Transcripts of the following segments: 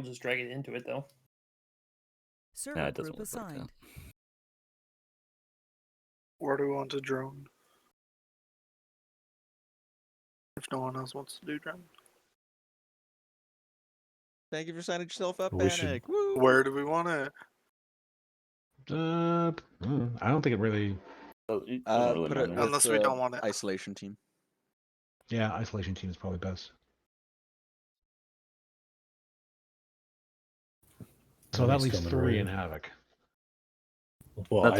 just drag it into it, though. Server group assigned. Where do we want to drone? If no one else wants to do drone. Thank you for signing yourself up, We Panic. Woo! Where do we want it? I don't think it really. Put it Unless we don't want it. Isolation team. Yeah, isolation team is probably best. So that leaves 3 in Havoc. Well,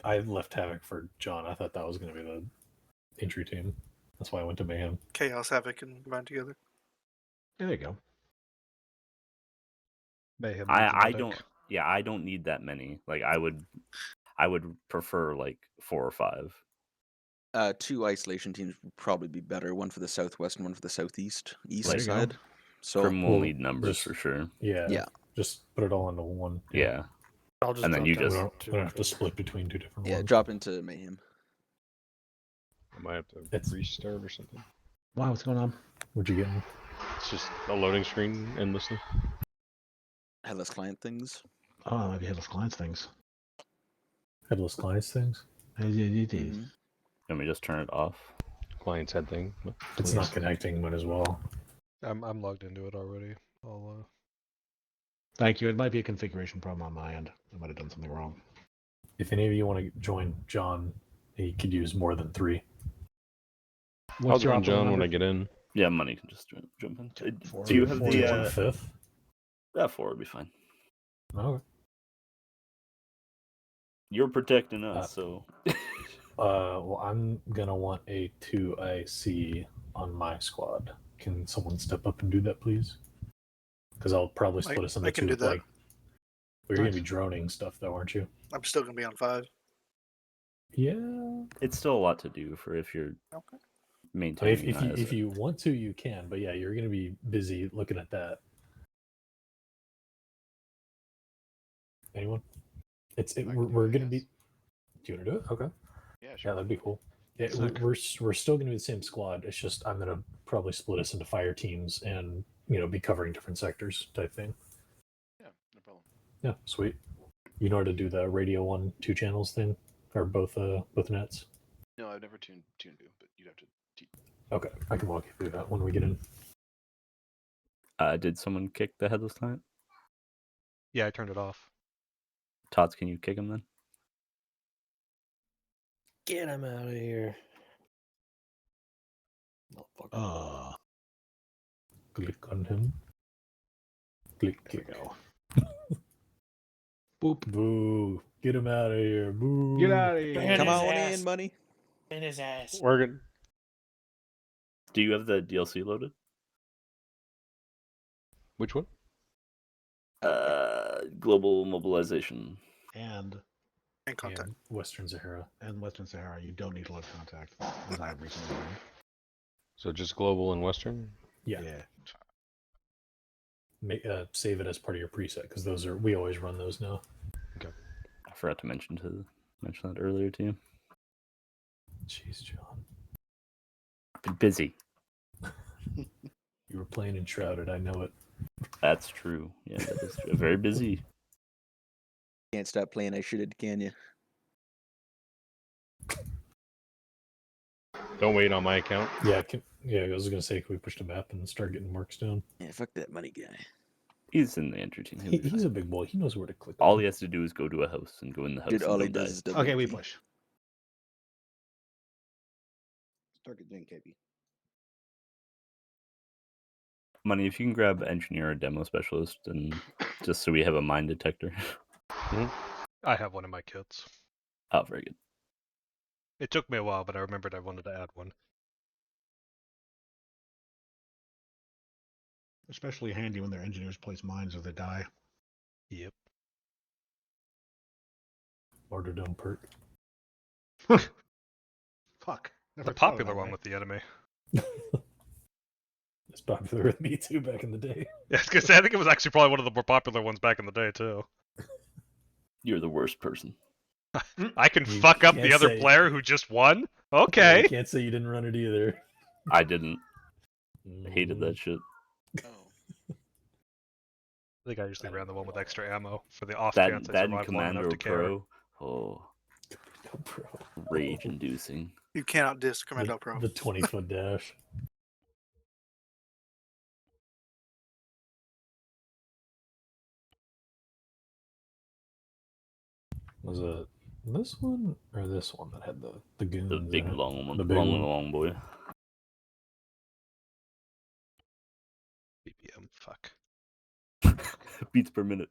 I left Havoc for John. I thought that was going to be the entry team. That's why I went to Mayhem. Chaos, Havoc, and combine together. Yeah, there you go. Mayhem. I don't. Yeah, I don't need that many. Like I would prefer like 4 or 5. 2 isolation teams would probably be better. One for the southwest and one for the southeast, east There you go. side. So Grim will need numbers for sure. Yeah. Just put it all into one. Yeah. I'll just And then you We just don't have to split between 2 different ones. drop into Mayhem. I might have to restart or something. Wow, what's going on? What'd you get? It's just a loading screen endlessly. Headless client things. Oh, maybe headless clients things. Headless clients things? Mhm. Let me just turn it off. Client's head thing. But It's not connecting, might as well. I'm logged into it already. I'll Thank you. It might be a configuration problem on my end. I might have done something wrong. If any of you want to join John, he could use more than 3. I'll your join optimal John when number? I get in. Yeah, money can just jump in. Do you have Do you want the 5th? Yeah, 4 would be fine. Okay. You're protecting us, so Well, I'm gonna want a 2IC on my squad. Can someone step up and do that, please? Because I'll probably split us into I can 2. do that. Like, we're gonna be droning stuff, though, aren't you? I'm still going to be on 5. Yeah. it's still a lot to do for if you're Okay. maintaining. If you want to, you can. But yeah, you're gonna be busy looking at that. Anyone? We're gonna be. Do you want to do it? Okay. Yeah, Yeah, sure. that'd be cool. Yeah, Sick. we're still gonna be the same squad. It's just I'm gonna probably split us into fire teams and be covering different sectors type thing. Yeah, no problem. Yeah, sweet. You know how to do the radio 1-2 channels thing, or both nets? No, I've never tuned to, but you'd have to teach. Okay, I can walk you through that when we get in. Did someone kick the headless client? Yeah, I turned it off. Tots, can you kick him then? Get him out of here. Motherfucker. Click on him. Click. Go. Boop. Boo. Get him out of here. Boo. Get out of here. Ban Come his on ass. in, money. In his ass. We're good. Do you have the DLC loaded? Which one? Global mobilization. And Contact. And Western Sahara. Western Sahara, you don't need to load contact, as I recently learned. So just global and western? Yeah. Save it as part of your preset because we always run those now. Okay. I forgot to mention that earlier to you. Jeez, John. I've been busy. You were playing Enshrouded, I know it. That's true. Yeah, that is true. Very busy. Can't stop playing I Should've, can you? Don't wait on my account. Yeah, I was gonna say, can we push the map and start getting marks down? Yeah, fuck that money guy. He's in the entry team. He's a big boy. He knows where to click. All he has to do is go to a house and go in the house. Dude, and all go he does die. is Okay, we WP. push. Target doing KB. Money, if you can grab engineer or demo specialist, and just so we have a mine detector. I have one in my kits. Oh, very good. It took me a while, but I remembered I wanted to add one. Especially handy when their engineers place mines or they die. Yep. Martyrdom perk. Fuck. The Never thought of popular that one way. with the enemy. It's popular with me too back in the day. Yeah, I was gonna say, I think it was actually probably one of the more popular ones back in the day too. You're the worst person. I can You fuck up can't the other say- player who just won? You Okay. can't say you didn't run it either. I didn't. I hated that shit. Oh. I think I usually ran the one with extra ammo for the off That chance I that and survive long enough Commander to care. Pro. Oh, Pro. rage inducing. You cannot diss Commando Pro. The 20-foot dash. Was it this one or this one that had the goons? The big in it? long one. The big one. Long boy. BPM, fuck. Beats per minute.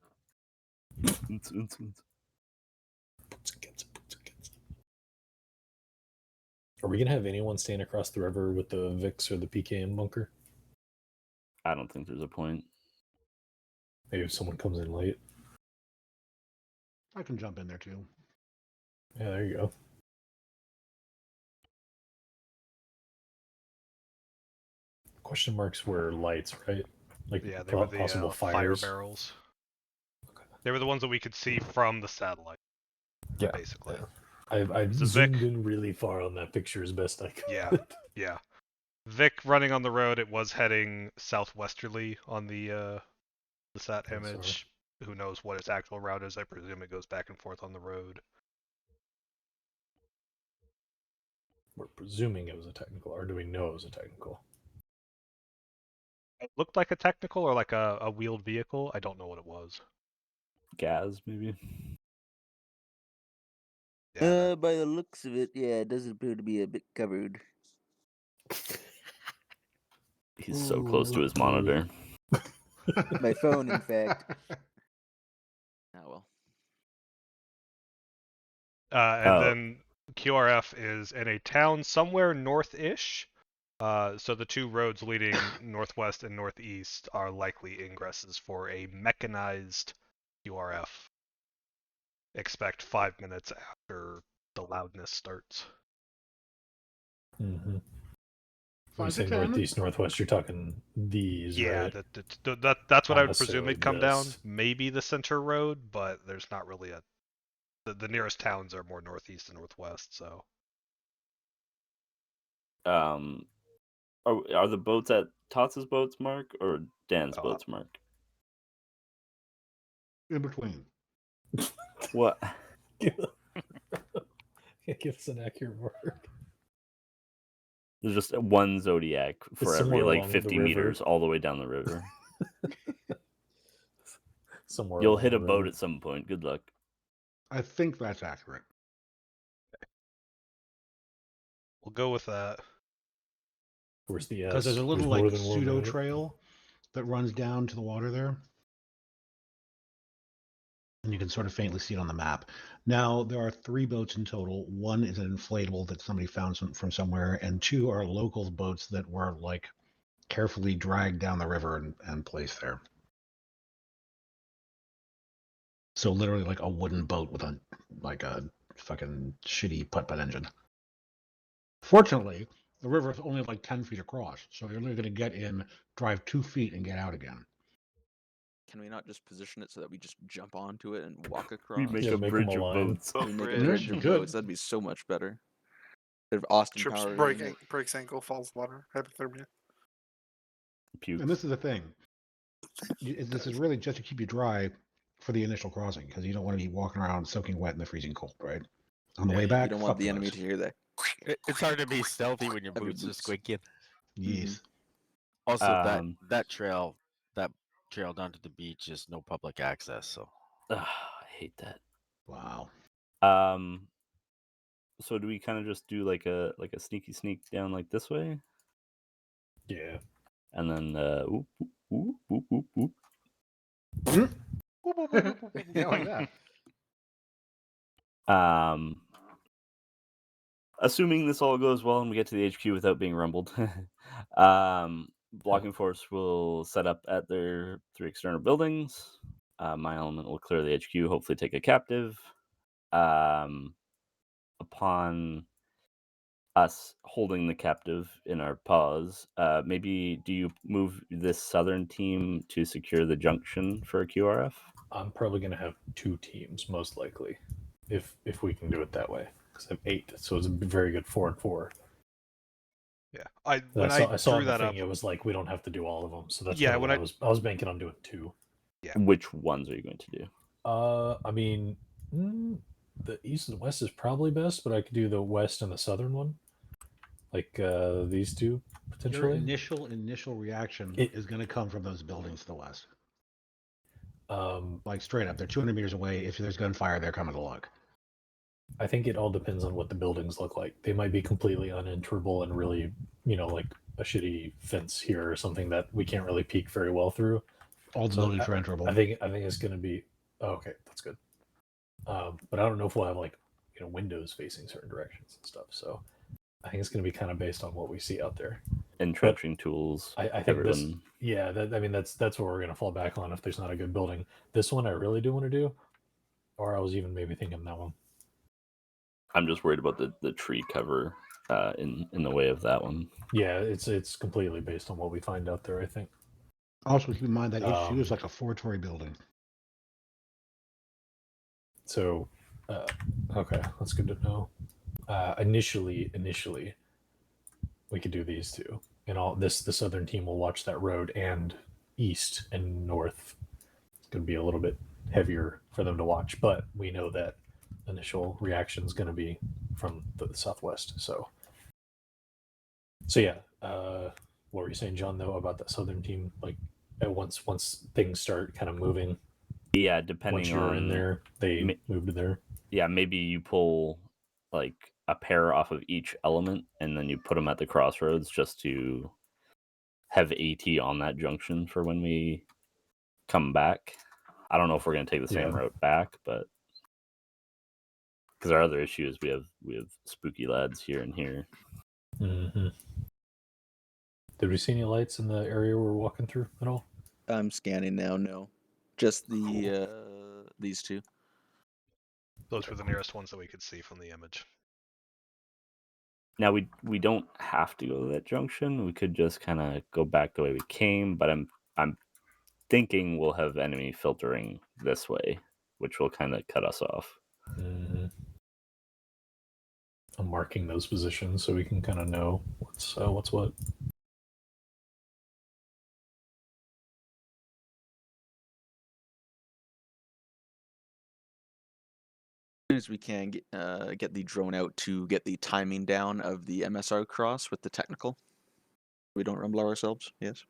Are we gonna have anyone stand across the river with the VIX or the PKM bunker? I don't think there's a point. Maybe if someone comes in late. I can jump in there too. Yeah, there you go. Question marks were lights, right? Like Yeah, they were the possible fire fires. barrels. They were the ones that we could see from the satellite. Yeah, basically. Yeah. I So zoomed Vic- in really far on that picture as best I could. Yeah, yeah. Vic running on the road. It was heading southwesterly on the sat I'm image. Who knows what its actual route is? I presume it goes back and forth on the road. We're presuming it was a technical, or do we know it was a technical? It looked like a technical or like a wheeled vehicle. I don't know what it was. Gaz, maybe. Yeah, By the looks of it, yeah, it does appear to be a bit covered. He's so close to his monitor. My phone, in fact. Oh well. and then QRF is in a town somewhere north-ish. So the two roads leading northwest and northeast are likely ingresses for a mechanized QRF. Expect 5 minutes after the loudness starts. Mm-hmm. When you 5 say to 10? northeast, northwest, you're talking these, Yeah, right? that's what Not I would presume necessarily it'd come down. this. Maybe the center road, but there's not really a. The nearest towns are more northeast and northwest, so. Are the boats at Tots' boats, Mark, or Dan's boats, Mark? In between. What? Give us an accurate mark. There's just one Zodiac for every somewhere like along the 50 river. meters all the way down the river. Somewhere You'll along hit a the boat river. at some point. Good luck. I think that's accurate. We'll go with that. Where's the S? Because there's a little more like than one, pseudo right? trail that runs down to the water there. And you can sort of faintly see it on the map. Now, there are 3 boats in total. One is an inflatable that somebody found from somewhere, and 2 are local boats that were like carefully dragged down the river and placed there. So literally like a wooden boat with a fucking shitty putt-putt engine. Fortunately, the river is only like 10 feet across, so you're only going to get in, drive 2 feet, and get out again. Can we not just position it so that we just jump onto it and walk across? We make Yeah, a make 'em bridge of align. boats. We make a Bridge. bridge You of could. boats. That'd be so much better. Instead of Austin Trips, Power. breaks ankle, falls water, hypothermia. Puke. And this is the thing. This is really just to keep you dry for the initial crossing, because you don't want to be walking around soaking wet in the freezing cold, right? On the way back, You don't want the enemy to hear that. It's hard to be stealthy when your Have your boots are boots. squeaking. Yes. Also, that trail down to the beach is no public access, so. I hate that. Wow. So do we kind of just do like a sneaky sneak down like this way, Yeah. and then whoop, whoop, whoop, whoop, whoop. Yeah, like that. Assuming this all goes well and we get to the HQ without being rumbled, blocking force will set up at their 3 external buildings. My element will clear the HQ, hopefully take a captive. Upon us holding the captive in our paws, maybe do you move this southern team to secure the junction for a QRF? I'm probably going to have 2 teams, most likely, if we can do it that way. Because I have 8, so it's a very good 4 and 4. Yeah, I saw drew the that thing, up. it was like we don't have to do all of them. So that's Yeah, kinda when what I was banking on doing 2. Yeah. Which ones are you going to do? I mean, the east and west is probably best, but I could do the west and the southern one, like these two potentially. Your initial reaction is going to come from those buildings to the west. Like straight up, they're 200 meters away. If there's gunfire, they're coming to look. I think it all depends on what the buildings look like. They might be completely unenterable and really, like a shitty fence here or something that we can't really peek very well through. All the buildings are enterable. I think it's going to be okay. That's good. But I don't know if we'll have windows facing certain directions and stuff. So I think it's going to be kind of based on what we see out there. Entrenching tools. I think that's what we're going to fall back on if there's not a good building. This one I really do want to do, or I was even maybe thinking that one. I'm just worried about the tree cover in the way of that one. Yeah, it's completely based on what we find out there, I think. Also keep in mind that HQ is like a 4-story building. So, okay, that's good to know. Initially, we could do these two, and the southern team will watch that road and east and north. It's going to be a little bit heavier for them to watch, but we know that initial reaction is going to be from the southwest. So yeah. What were you saying, John? Though about that southern team, like once things start kind of moving. Yeah, depending once you're on in there, they move to there. Yeah, maybe you pull like a pair off of each element, and then you put them at the crossroads just to have AT on that junction for when we come back. I don't know if we're going to take the same route back, but because our other issue is we have spooky lads here and here. Mm-hmm. Did we see any lights in the area we're walking through at all? I'm scanning now. No, just the these two. Those were the nearest ones that we could see from the image. Now we don't have to go to that junction. We could just kind of go back the way we came, but I'm thinking we'll have enemy filtering this way, which will kind of cut us off. Mm-hmm. I'm marking those positions so we can kind of know what's what. As soon as we can get the drone out to get the timing down of the MSR cross with the technical. We don't rumble ourselves. Yes.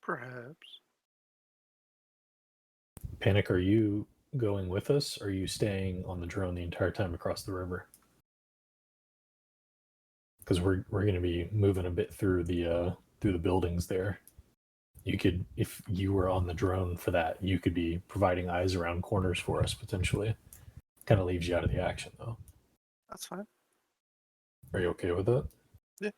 Perhaps. Panic, are you going with us? Or are you staying on the drone the entire time across the river? Because we're going to be moving a bit through the buildings there. You could, if you were on the drone for that, you could be providing eyes around corners for us potentially. Kind of leaves you out of the action though. That's fine. Are you okay with that? Yeah.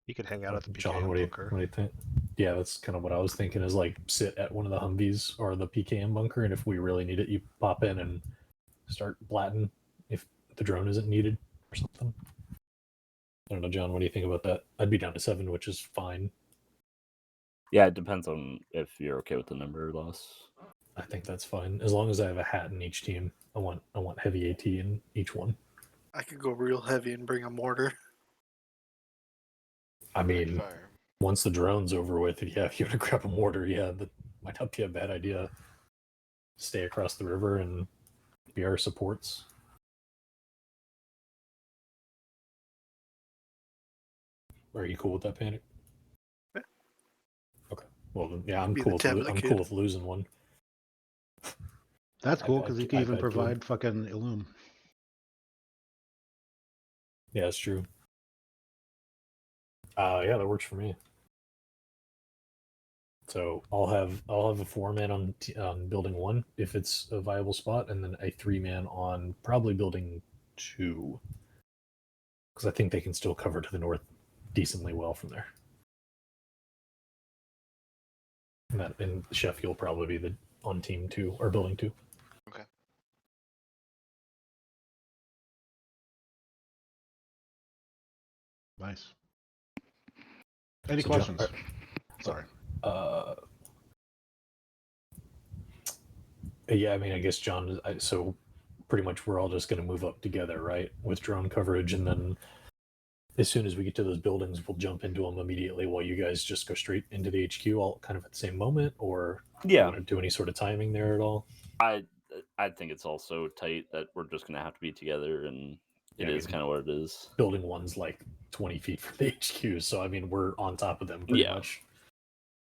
You could hang out at the PKM John, what do you think? Yeah, that's kind of what I was thinking. Is like sit at one of the Humvees or the PKM bunker, and if we really need it, you pop in and start blatting if the drone isn't needed or something. I don't know, John. What do you think about that? I'd be down to 7, which is fine. Yeah, it depends on if you're okay with the number loss. I think that's fine as long as I have a hat in each team. I want heavy AT in each one. I could go real heavy and bring a mortar. I mean, once the drone's over with, yeah, if you want to grab a mortar, yeah, that might not be a bad idea. Stay across the river and be our supports. Are you cool with that, Panic? Yeah. Okay. Well, then, yeah, I'm cool with losing one. That's cool because you can even provide fucking Illum. Yeah, that's true. Yeah, that works for me. So I'll have a 4-man on building 1 if it's a viable spot, and then a 3-man on probably building 2, because I think they can still cover to the north decently well from there. And Chef, you'll probably be on team 2 or building 2. Okay. Nice. Any questions? Sorry. Yeah, I mean, I guess John. So pretty much, we're all just going to move up together, right, with drone coverage, and then as soon as we get to those buildings, we'll jump into them immediately while you guys just go straight into the HQ all kind of at the same moment, or do you want to do any sort of timing there at all? I think it's also tight that we're just going to have to be together, and it is kind of what it is. Building 1's like 20 feet from the HQ, so I mean, we're on top of them pretty much.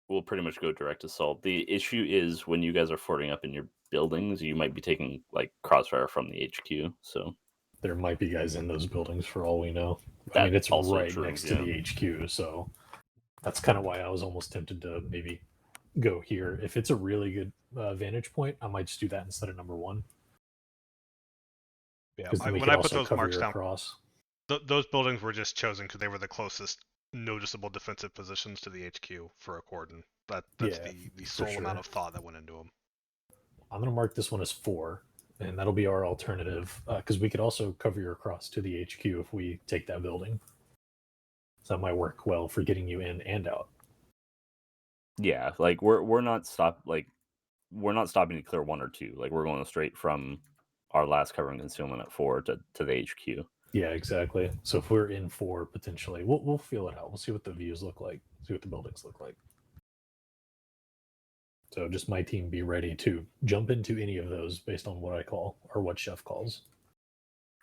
We'll pretty much go direct assault. The issue is when you guys are forting up in your buildings, you might be taking like crossfire from the HQ, so there might be guys in those buildings for all we know. I mean, it's right next to the HQ, so that's kind of why I was almost tempted to maybe go here. If it's a really good vantage point, I might just do that instead of number 1. Yeah, when I put those marks down, those buildings were just chosen because they were the closest noticeable defensive positions to the HQ for a cordon. That's the sole amount of thought that went into them. I'm going to mark this one as 4, and that'll be our alternative, because we could also cover your cross to the HQ if we take that building. So that might work well for getting you in and out. Yeah, like we're not stopping to clear 1 or 2. Like we're going straight from our last cover and concealment at 4 to the HQ. Yeah, exactly. So if we're in 4 potentially, we'll feel it out. We'll see what the views look like, see what the buildings look like. So just my team be ready to jump into any of those based on what I call or what Chef calls.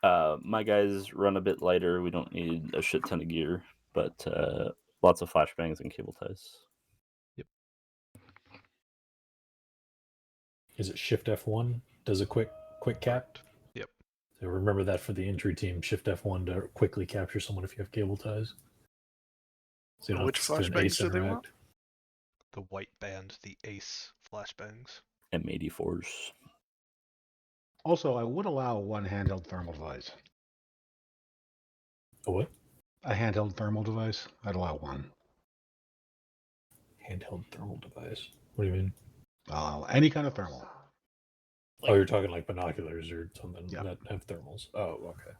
My guys run a bit lighter. We don't need a shit ton of gear, but lots of flashbangs and cable ties. Yep. Is it Shift F1? Does a quick cap? Yep. So remember that for the entry team, Shift F1 to quickly capture someone if you have cable ties. So which flashbangs do they want? The white band, the ACE flashbangs. M84s. Also, I would allow one handheld thermal device. A what? A handheld thermal device. I'd allow one. Handheld thermal device? What do you mean? Any kind of thermal. Oh, you're talking like binoculars or something that have thermals. Oh, okay.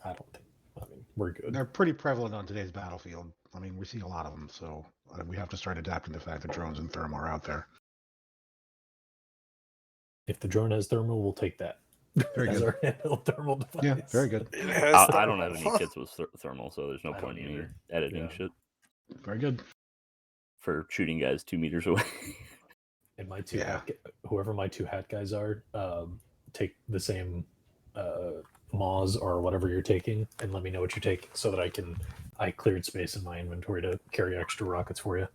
I don't think. I mean, we're good. They're pretty prevalent on today's battlefield. I mean, we see a lot of them, so we have to start adapting to the fact that drones and thermal are out there. If the drone has thermal, we'll take that. Very as good. our handheld thermal device. Yeah, very good. I don't have any kits with thermal, so there's no point in me editing shit. Very good. For shooting guys 2 meters away. And my two whoever my 2 hat guys are, take the same Moz or whatever you're taking, and let me know what you're taking so that I cleared space in my inventory to carry extra rockets for you.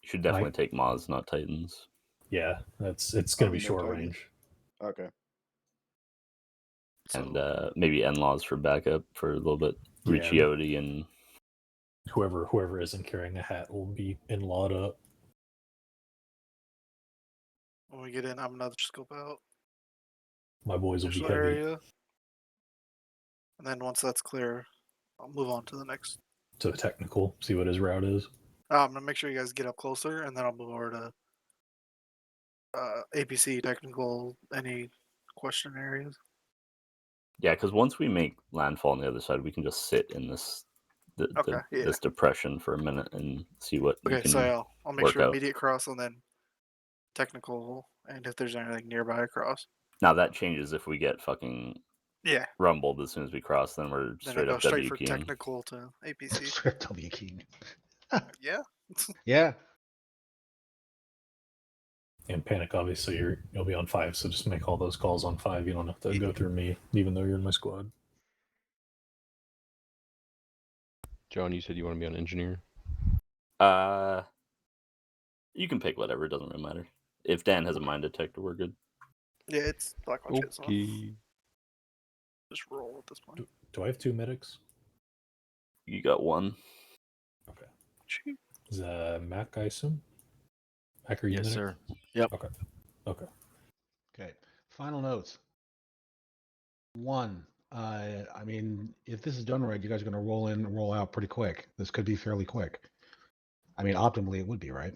You should definitely take Moz, not Titans. Yeah, it's going to be short range. Okay. And maybe NLAWs for backup for a little bit. Riccioti and whoever isn't carrying a hat will be NLAW'd up. When we get in, I'm gonna scope out. My boys will be heavy. Area. And then once that's clear, I'll move on to the next. To the technical, see what his route is. I'm gonna make sure you guys get up closer, and then I'll move over to APC technical. Any question areas? Yeah, because once we make landfall on the other side, we can just sit in this this depression for a minute and see what. Okay, so I'll make sure immediate cross and then technical, and if there's anything nearby across. Now that changes if we get fucking rumbled as soon as we cross. Then we're straight up straight W for keying. technical to APC. Straight W keying. Yeah. Yeah. And Panic, obviously, you'll be on 5, so just make all those calls on 5. You don't have to go through me, even though you're in my squad. John, you said you want to be on engineer? You can pick whatever. It doesn't really matter. If Dan has a mine detector, we're good. Yeah, it's Blackwatch. Okay. Just roll at this point. Do I have 2 medics? You got 1. Okay. Is that Mac, I assume? Mac, are you Yes, medic? sir. Yep. Okay. Okay. Final notes. 1. I mean, if this is done right, you guys are going to roll in and roll out pretty quick. This could be fairly quick. I mean, optimally, it would be, right?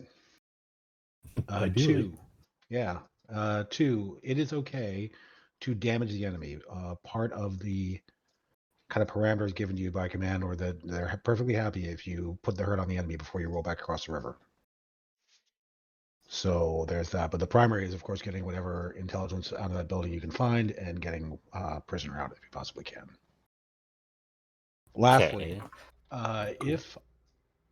2. Yeah. 2. It is okay to damage the enemy. Part of the kind of parameters given to you by command, or that they're perfectly happy if you put the hurt on the enemy before you roll back across the river. So there's that. But the primary is, of course, getting whatever intelligence out of that building you can find and getting prisoner out if you possibly can. Lastly, Okay. if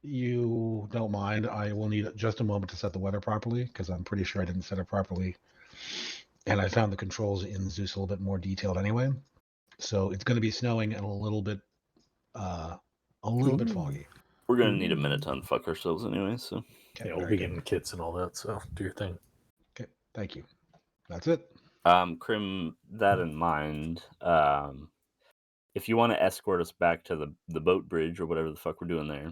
you don't mind, I will need just a moment to set the weather properly because I'm pretty sure I didn't set it properly. And I found the controls in Zeus a little bit more detailed anyway. So it's going to be snowing and a little bit foggy. We're gonna need a minute to unfuck ourselves anyway, so. Okay, Yeah, we'll very be good. getting kits and all that, so do your thing. Okay, thank you. That's it. Krim, that in mind, if you want to escort us back to the boat bridge or whatever the fuck we're doing there,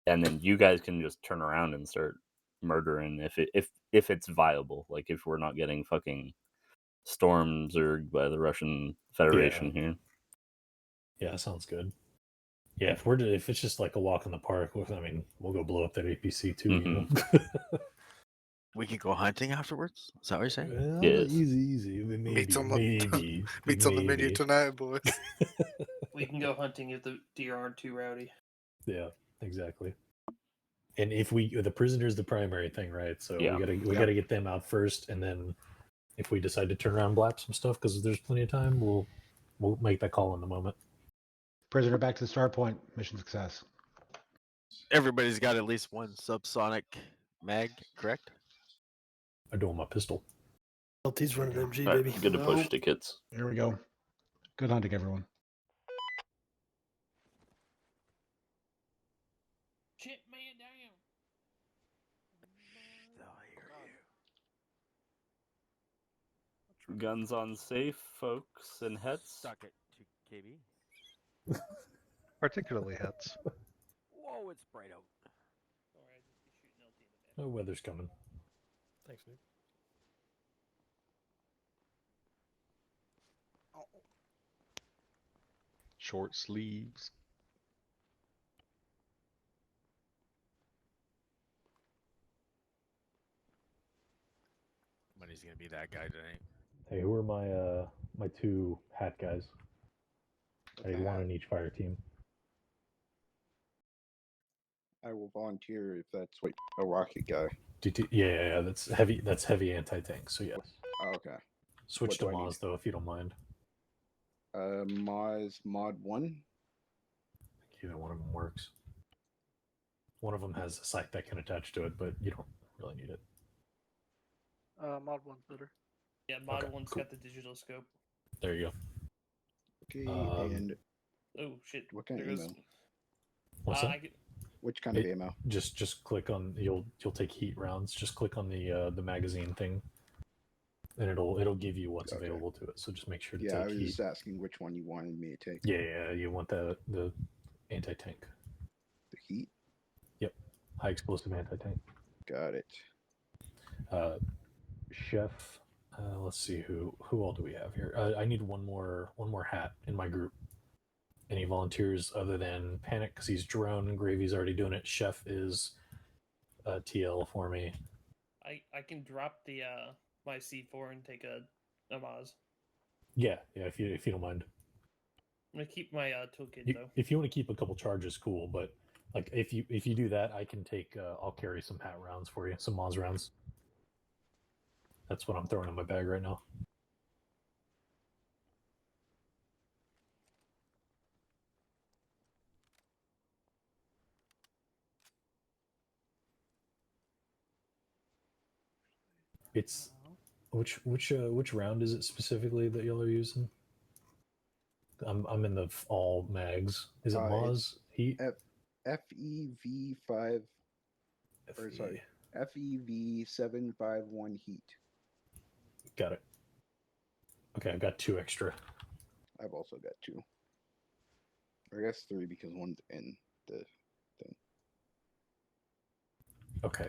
and then you guys can just turn around and start murdering if it's viable, like if we're not getting fucking storms or by the Russian Federation here. Yeah, sounds good. Yeah, if it's just like a walk in the park, I mean, we'll go blow up that APC too. You know? We can go hunting afterwards. Is that what you're saying? Well, Yes. Easy. Maybe. Meat's on the menu tonight, boys. We can go hunting if the deer aren't too rowdy. Yeah, exactly. And if the prisoner's the primary thing, right? So Yeah. we gotta get them out first, and then if we decide to turn around and blap some stuff because there's plenty of time, we'll make that call in the moment. Prisoner back to the start point. Mission success. Everybody's got at least one subsonic mag, correct? I do on my pistol. LT's running MG, All right, baby. good to push tickets. Here we go. Good hunting, everyone. Chip man down. Guns on safe, folks, and hets. Suck it to KB. Particularly hits. Whoa, it's bright out. Oh, weather's coming. Thanks, dude. Short sleeves. Money's gonna be that guy tonight. Hey, who are my two hat guys? I need one on each fire team. I will volunteer if that's what a rocket guy. Yeah, that's heavy. That's heavy anti-tank. So yes. Oh, okay. Switch What to do I need? Maz though, if you don't mind. Maz mod 1. I think either one of them works. One of them has a sight that can attach to it, but you don't really need it. Mod 1's better. Yeah, mod Okay, 1's cool. got the digital scope. There you Okay, go. and Oh shit! what kind There of goes. ammo? What's that? Which kind of ammo? Just click on you'll take heat rounds. Just click on the magazine thing, and it'll give you what's available to it. So just make sure to Yeah, I take was heat. just asking which one you wanted me to take. Yeah, you want the anti-tank. The heat? Yep, high explosive anti-tank. Got it. Chef. Let's see who all do we have here. I need one more hat in my group. Any volunteers other than Panic because he's drone. Gravy's already doing it. Chef is TL for me. I can drop the my C4 and take a Maz. Yeah. If you don't mind. I'm gonna keep my toolkit though. If you want to keep a couple charges, cool. But like if you do that, I can take. I'll carry some hat rounds for you, some Maz rounds. That's what I'm throwing in my bag right now. It's which round is it specifically that y'all are using? I'm in the all mags. Is it Maz heat? FEV5. Or sorry, FEV751 heat. Got it. Okay, I've got 2 extra. I've also got 2. Or I guess 3 because one's in the thing. Okay.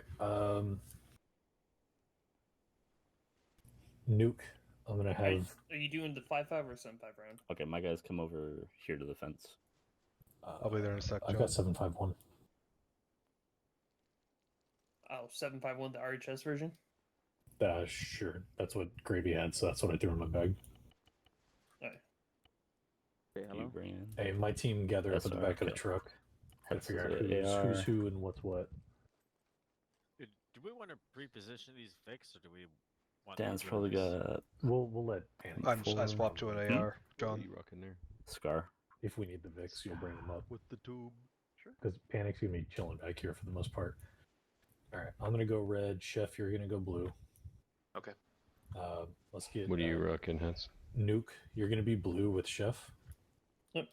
Nuke. I'm gonna have. Are you doing the 5.5 or 7.5 round? Okay, my guys come over here to the fence. I'll be there in a sec. I've got 7.5.1. Oh, 7.5.1, the RHS version? Sure. That's what Gravy had, so that's what I threw in my bag. Alright. Hello? Hey, my team gather up at the SR, back of the okay. truck. Gotta figure out AR. who's who and what's what. Do we want to pre-position these fixed, or do we want? Dan's them to probably got. We'll let Dan. I swapped to an AR. John. You rocking there? Scar. if we need the Vix, you'll bring them up. With the tube. Sure. Because Panic's gonna be chilling back here for the most part. All right, I'm gonna go red. Chef, you're gonna go blue. Okay. Let's get. What are you rocking, Hess? Nuke, you're gonna be blue with Chef. Yep.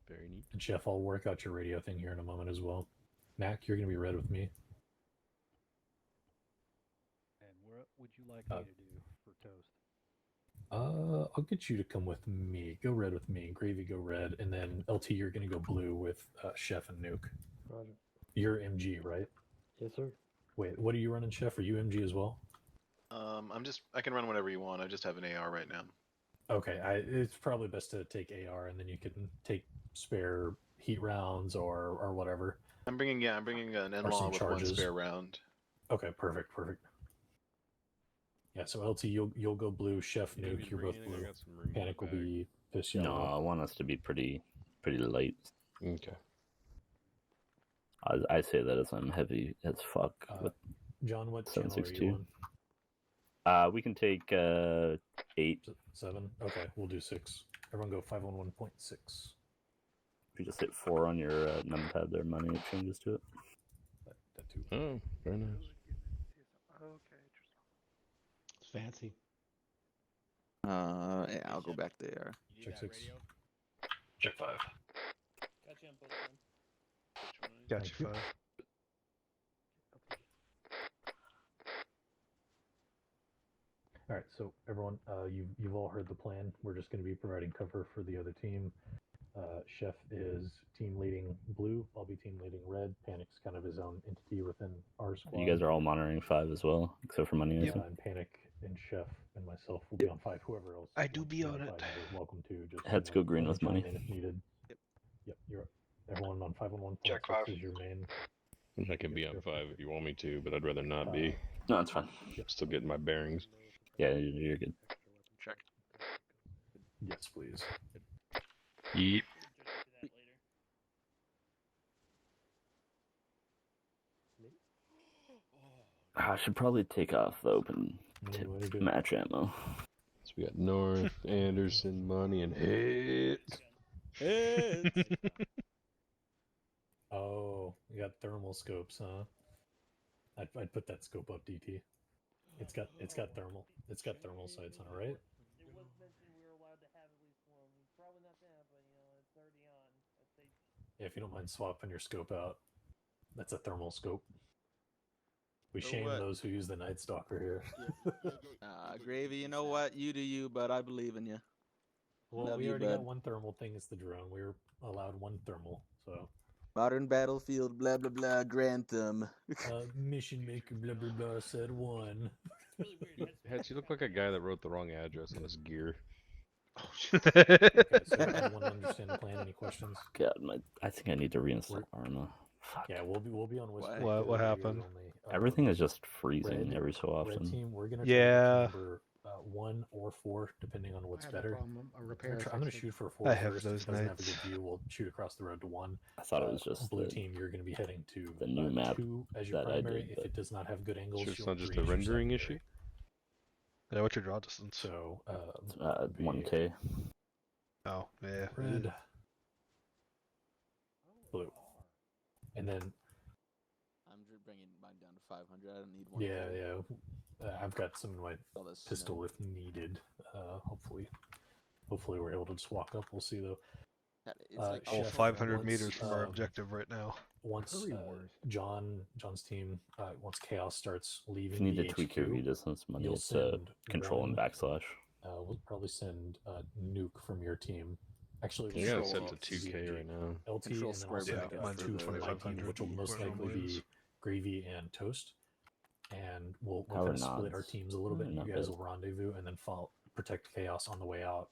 Very neat. And Chef, I'll work out your radio thing here in a moment as well. Mac, you're gonna be red with me. And what would you like me to do for toast? I'll get you to come with me. Go red with me. Gravy, go red, and then LT, you're gonna go blue with Chef and Nuke. Roger. You're MG, right? Yes, sir. Wait, what are you running, Chef? Are you MG as well? I can run whatever you want. I just have an AR right now. Okay, it's probably best to take AR, and then you can take spare heat rounds or whatever. I'm bringing an NLAW with one spare round. Okay, perfect. Yeah, so LT, you'll go blue. Chef, Nuke, you're both blue. Panic will be this yellow. No, I want us to be pretty light. Okay. I say that as I'm heavy as fuck with John, what channel are you 762. on? We can take 8. 7. Okay, we'll do 6. Everyone go 511.6. If you just hit 4 on your numpad there, money, it changes to it. That too. Oh, very nice. Okay. It's fancy. Yeah, I'll go back there. Check 6. Check 5. Got you on both ends. Got you 5. All right, so everyone, you've all heard the plan. We're just going to be providing cover for the other team. Chef is team leading blue. I'll be team leading red. Panic's kind of his own entity within our squad. You guys are all monitoring 5 as well, except for money. Yeah, and Panic and Chef and myself will be on 5. Whoever else I do wants to be on it. 5, you're welcome to. Just Heads go green with money. If needed. Yep. You're everyone on 511.6 Check 5. is your main. I can be on 5 if you want me to, but I'd rather not be. No, it's fine. Still getting my bearings. Yeah, you're good. Check. Yes, please. Yep. I should probably take off the open tip match ammo. So we got North, Anderson, Money, and Hits. Oh, you got thermal scopes, huh? I'd put that scope up, DT. It's got thermal. It's got thermal sights on it, right? It was mentioned we were allowed to have at least one. Probably not that, but it's already on. I'd say. Yeah, if you don't mind swapping your scope out, that's a thermal scope. We shame those who use the Night Stalker here. Gravy, you know what? You do you, but I believe in you. Well, Love we you, already bud. got one thermal thing. It's the drone. We were allowed one thermal, so. Modern Battlefield, blah blah blah, Grantham. Mission Maker, blah blah blah, said 1. Hats, you look like a guy that wrote the wrong address on his gear. Okay, so everyone understand the plan? Any questions? God, I think I need to reinstall Arma. Fuck. Yeah, we'll be on Whisper. What happened? Everything is just freezing every so often. Red team, we're gonna Yeah. try number 1 or 4, depending on what's I have a better. problem. A repair I'm gonna shoot for 4 I have first. those If it doesn't have a nights. good view, we'll shoot across the road to 1. I thought it was just blue the, team. You're gonna be heading to the new map 2 as your that I primary. did, If but- it does not have good angles, Sure, it's you'll not just three a as your rendering secondary. issue. Yeah, what's your draw distance? So 1K. Oh, yeah. red, blue, and then I'm just bringing mine down to 500. I don't need one. yeah. I've got some in my All this pistol snow. if needed. Hopefully we're able to just walk up. We'll see though. It's like All Chef, 500 once, meters from our objective right now. Once John's team, once Chaos starts leaving, If you need the to tweak your HQ, view distance, money, you'll it's send control and Ren, backslash. We'll probably send Nuke from your team. Actually, You we'll gotta set send to 2K right now. LT Control and then square also bracket make mine's two at for my team, 2500, which will most whatever likely it is. be Gravy and Toast. And we'll Power kind of split our nods. teams a little bit. You Not guys bad. will rendezvous and then protect Chaos on the way out,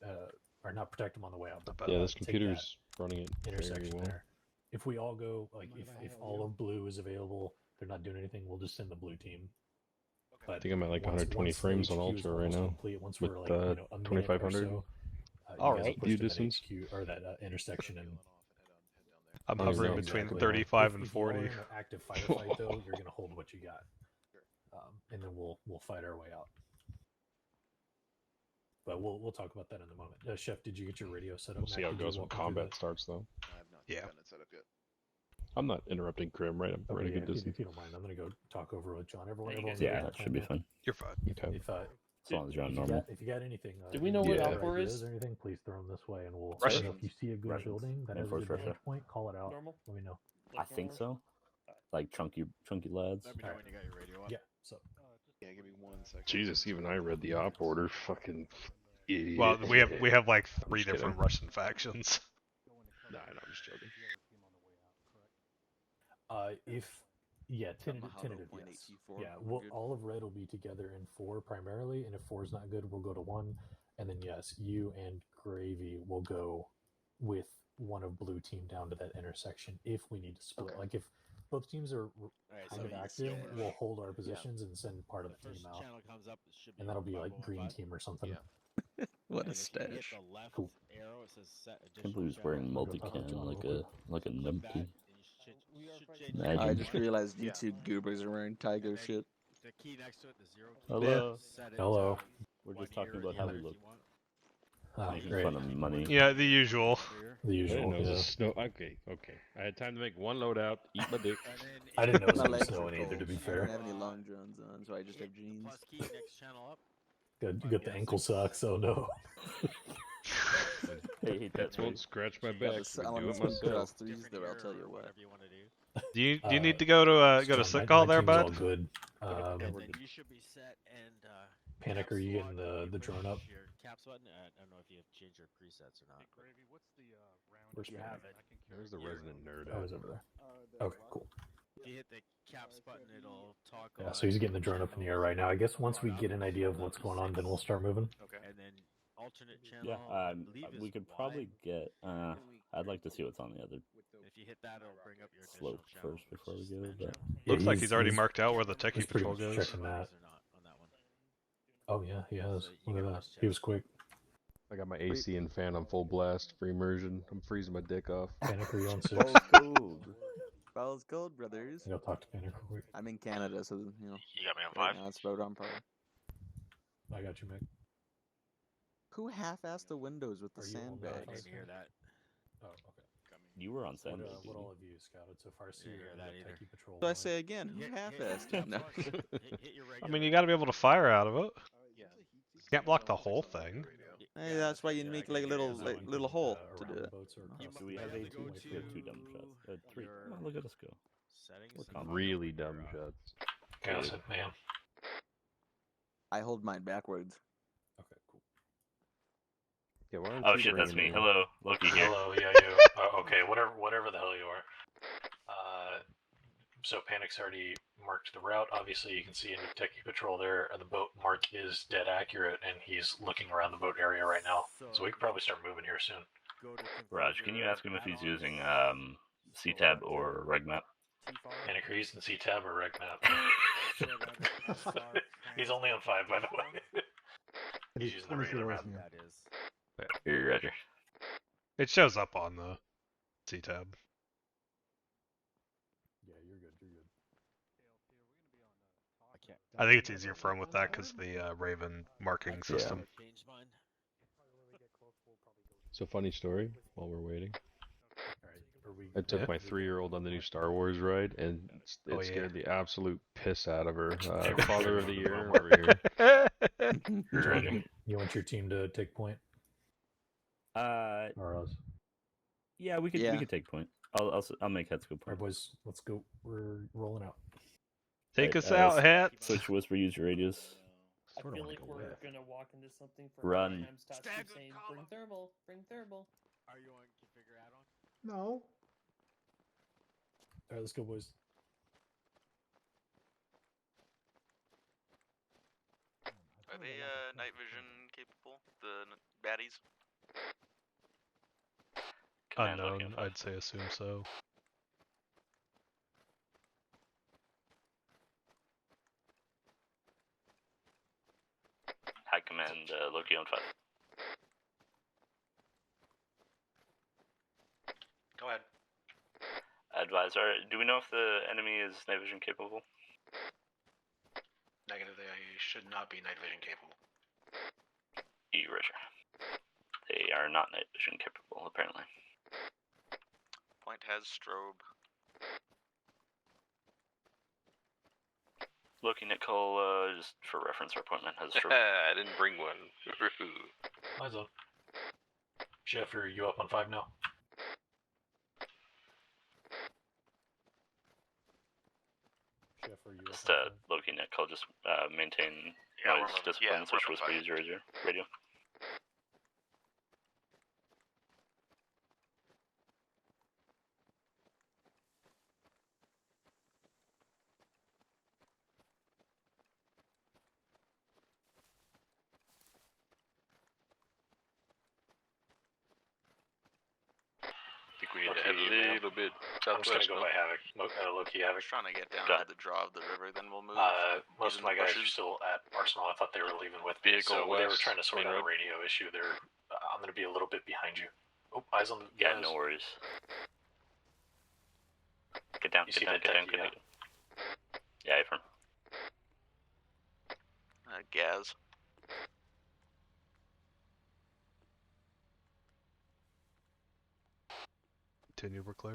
or not protect them on the way out, but Yeah, this take computer's running it that very intersection well. there. If we all go, like if all of blue is available, they're not doing anything, we'll just send the blue team. But I think I'm at like once 120 the frames on HQ is Ultra right almost now complete, once with we're like, a minute or 2500. so, All you guys right. will push View to that distance. HQ or that intersection and I'm Oh, hovering no, between exactly. 35 If and you are 40. in an active firefight though, you're gonna hold what you got, and then we'll fight our way out. But we'll talk about that in a moment. Chef, did you get your radio set up? We'll see how it goes when combat starts, though. I have not Yeah. gotten it set up yet. I'm not interrupting Krim, right? I'm right a good distance. If you don't mind, I'm gonna go talk over with John. Yeah, that should be fun. You're fine. Okay. If As long as you're on normal. if you got anything, Do we know any what other Alcor ideas is? or anything, please throw them this way, and we'll. Russians. If you see a good Russians. building that has a Enforced good vantage Russia. point, call it out. Normal? Let me know. I think so. Like chunky lads. Let me know when you got your radio up. Yeah. So. Yeah, give me 1 second. Jesus, even I read the op order. Fucking idiot. Well, we have like I'm 3 just kidding. different Russian factions. Nah, I'm just joking. Tentative, yes. Yeah, all of red will be together in 4 primarily, and if 4 is not good, we'll go to 1, and then yes, you and Gravy will go with one of blue team down to that intersection if we need to split. Okay. Like if both teams are kind so of you active, still- we'll hold our positions and send part of the First team out, channel comes up, it should be and that'll be like 515. green team or something. Yeah. What And a if you hit stash. the left Cool. arrow, it says set Can't additional believe he's channel. wearing I'll go talk to multicam John like real a quick. numpty. And you should change Imagine. I just realized you Yeah. two goobers are wearing Tygo And then shit. The key next to it, the 0 key. Hello. Set it Hello. to We're 1 just talking here about and how here we if look. you want. Ah, Making great. fun of money. Yeah, the usual. Clear. The I usual. didn't know it was Yeah. a snow. Okay. I had time to make 1 loadout, eat my dick. And then I didn't know it was My gonna legs snow are in either. To be cold. I fair. don't have any long johns on, so I just have hit the jeans. plus key next channel up. Good. You got the ankle socks. Oh no. Hey, hate that That won't face. scratch my Yeah, back. the I do elements it will myself. cross threes, Different though. I'll gear tell you or what. whatever you want to do. Do you need to go to John, sit my call there, team's all bud? good. And then you should be set and Panic, caps are you lock, getting you the push drone up? Your caps button. I don't know if you have changed your presets or not. but- Where's You Panic? have it. There's the resident nerd. Oh, he's over there. Okay, cool. If you hit the caps button, it'll talk. Yeah, so he's getting the drone up in the air right now. I guess once we get an idea of what's going on, then we'll start moving. Okay. And then alternate channel. Yeah, I believe we is could Y. probably get. I'd like to see what's on the other If you hit that, it'll bring up your slope additional channel, first before which we is go. man But channel. Looks like he's already marked out where the techie he's pretty patrol much goes. checking that. Or not on that one. Oh yeah, he has. So you Look get at that. those He was checks. quick. I got my AC and fan on full blast, free immersion. I'm freezing my dick off. Panic, are you on 6? Ball's cold. Ball's cold, brothers. I gotta talk to Panic real quick. I'm in Canada, so you know. You got me on Right 5. now it's about on par. I got you, Mick. Who half-assed the windows with the Are you on I sandbags? didn't hear that. Oh, okay. you were on What, sand. what all of you scouted so far? See Didn't hear that either. Techie patrol. So I say again, who Hit half-assed caps it? No. lock, hit your I regular. mean, you got to be able to fire out of it. Yeah. Can't block the whole thing. Hey, that's why you make like a little little hole to do it. Do we have 18? We have 2 dumb shots. 3. Come on, look at us go. Settings. We're confident. Really dumb shots. Got it, man. I hold mine backwards. Okay, cool. Yeah, why don't Oh you shit, bring that's in me. the- Hello, Loki here. Hello, yeah, you. Okay, whatever the hell you are. So Panic's already marked the route. Obviously, you can see any techie patrol there. The boat mark is dead accurate, and he's looking around the boat area right now. So we could probably start moving here soon. Raj, can you ask him if he's using CTAB or RegMap? Panic, are you using CTAB or RegMap? He's only on 5, by the way. He's using the regular map. That is. Here, Roger. It shows up on the C-tab. Yeah, you're good. You're good. I can't. I think it's easier for him with that because the Raven marking system. Change mine. So funny story. While we're waiting, Are we, I took Yeah. my 3-year-old on the new Star Wars ride, and it Oh, yeah. scared the absolute piss out of her. Father of the year over here. Jordan, you want your team to take point? Or us? Yeah, we could take point. I'll make heads go All right, point. boys, let's go. We're rolling out. Take Right, us out, hats. Switch whisper, use your radius. I Sort of feel like like a we're whiff. gonna walk into something for Run. time stops keep saying bring thermal, bring thermal. Are you on configure add-on? No. All right, let's go, boys. Are they night vision capable? The baddies? Unknown, I'd say assume so. High command, Loki on 5. Go ahead. Advisor, do we know if the enemy is night vision capable? Negative, they should not be night vision capable. Roger. They are not night vision capable, apparently. Point has strobe. Looking at Cole, just for reference, our appointment has strobe. I didn't bring one. Eyes up. Jeff, are you up on 5 now? Jeff, are you Just up on 5? looking at Cole, just maintain Yeah, noise discipline, switch whisper, use your radio. I think we need to head a little bit southwest. I'm just gonna go by Havoc. Low-key Havoc. Trying to get down to the draw of the river, then we'll move. Most of my guys are still at Arsenal. I thought they were leaving with me. Vehicle So they were west, trying to sort main out a road. radio issue. I'm gonna be a little bit behind you. Oh, eyes on the Yeah, guys. no worries. Get down, You get see down, that get down, techie, get down. Yeah, affirm. Gaz. Continue, we're clear.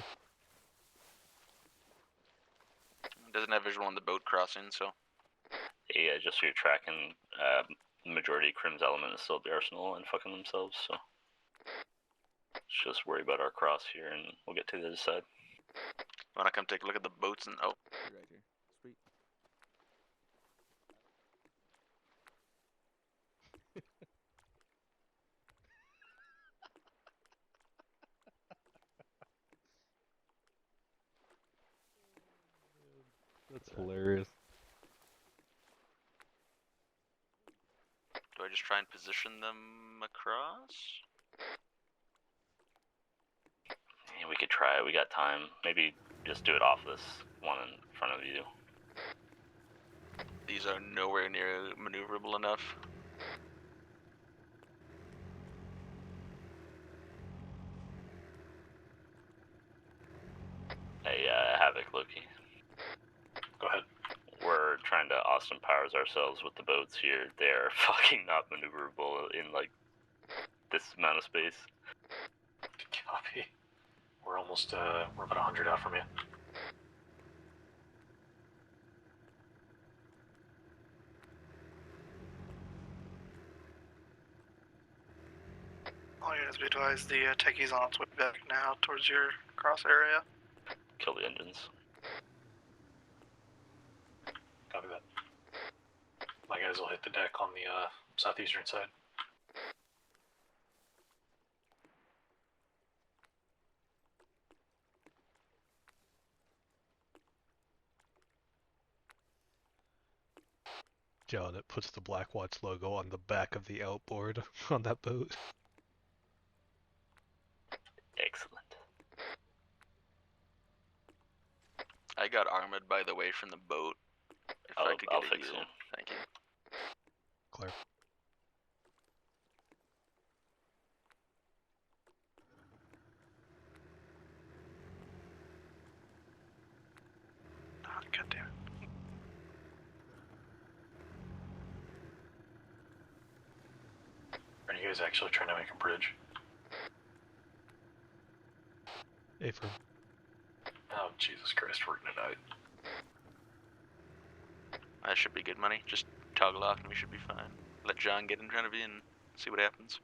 Doesn't have visual on the boat crossing, so. Yeah, just so you're tracking, majority of Crim's element is still at the Arsenal and fucking themselves, so. Let's just worry about our cross here and we'll get to the other side. Wanna come take a look at the boats and Right here. Sweet. That's hilarious. do I just try and position them across? Yeah, we could try, we got time. Maybe just do it off this one in front of you. These are nowhere near maneuverable enough. Hey, Havoc, Loki. Go ahead. We're trying to Austin Powers ourselves with the boats here. They're fucking not maneuverable in, like, this amount of space. Copy. We're almost, we're about 100 out from you. All units be advised, the techie's on its way back now towards your cross area. Kill the engines. Copy that. My guys will hit the deck on the southeastern side. John, it puts the Blackwatch logo on the back of the outboard on that boat. Excellent. I got armored, by the way, from the boat. If I could I'll get a fix yield. it. Thank you. Clear. God damn it. Are you guys actually trying to make a bridge? Affirm. Oh, Jesus Christ, we're gonna die. That should be good money. Just toggle lock and we should be fine. Let John get in front of you and see what happens.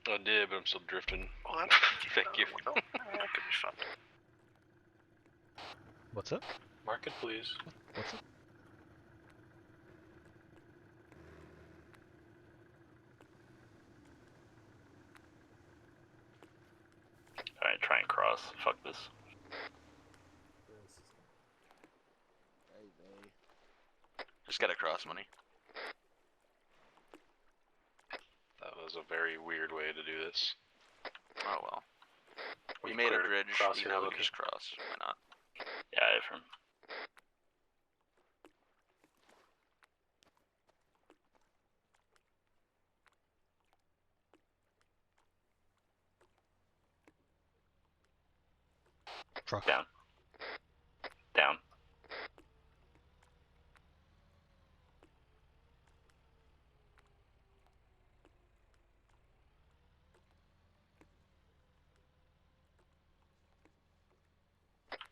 I did, but I'm still drifting. Well, that's Thank you. That could be fun. What's up? Mark it, please. What's up? Alright, try and cross. Fuck this. Just gotta cross money. That was a very weird way to do this. Oh well. We We made a cleared bridge, cross you here, know, we Loki. can just cross. Why not? Yeah, Affirm. Truck. Down. Down.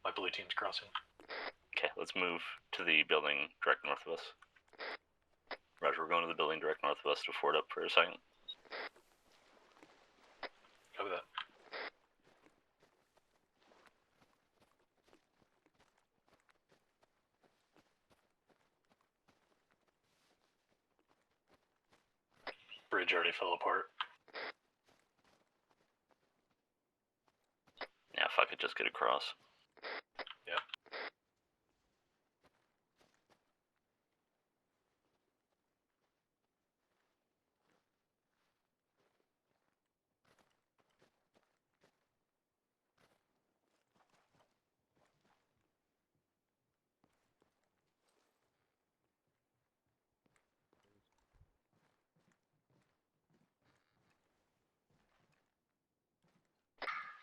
My blue team's crossing. Okay, let's move to the building direct north of us. Roger, we're going to the building direct north of us to ford up for a second. Copy that. Bridge already fell apart. Yeah, fuck it, just get across. Yeah.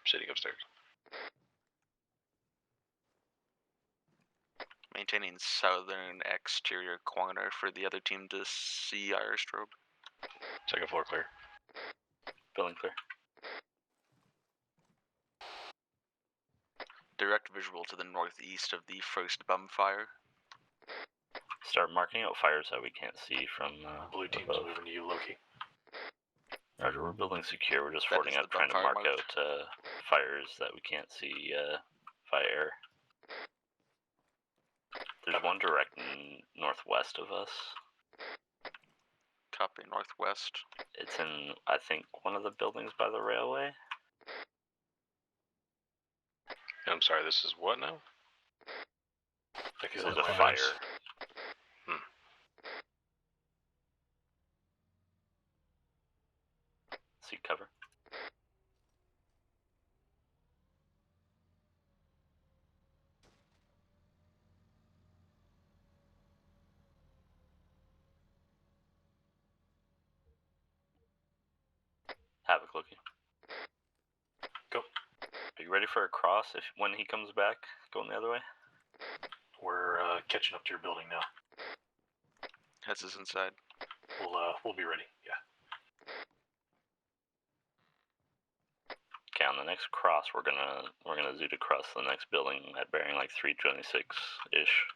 Sitting upstairs. Maintaining southern exterior corner for the other team to see our strobe. Second floor clear. Building clear. Direct visual to the northeast of the first bum fire. Start marking out fires that we can't see from Blue team's above. moving to you, Loki. Roger, we're building secure. We're just That fording is up, the trying to bumfire mark marked. out fires that we can't see via air. There's one direct northwest of us. Copy northwest. It's in, I think, one of the buildings by the railway. I'm sorry, this is what now? Like There's a fire. Seek cover. Havoc, Loki. Go. Are you ready for a cross if when he comes back, going the other way? We're catching up to your building now. Heads is inside. We'll be ready. Yeah. Okay, on the next cross, we're gonna zoot across the next building at bearing like 326-ish.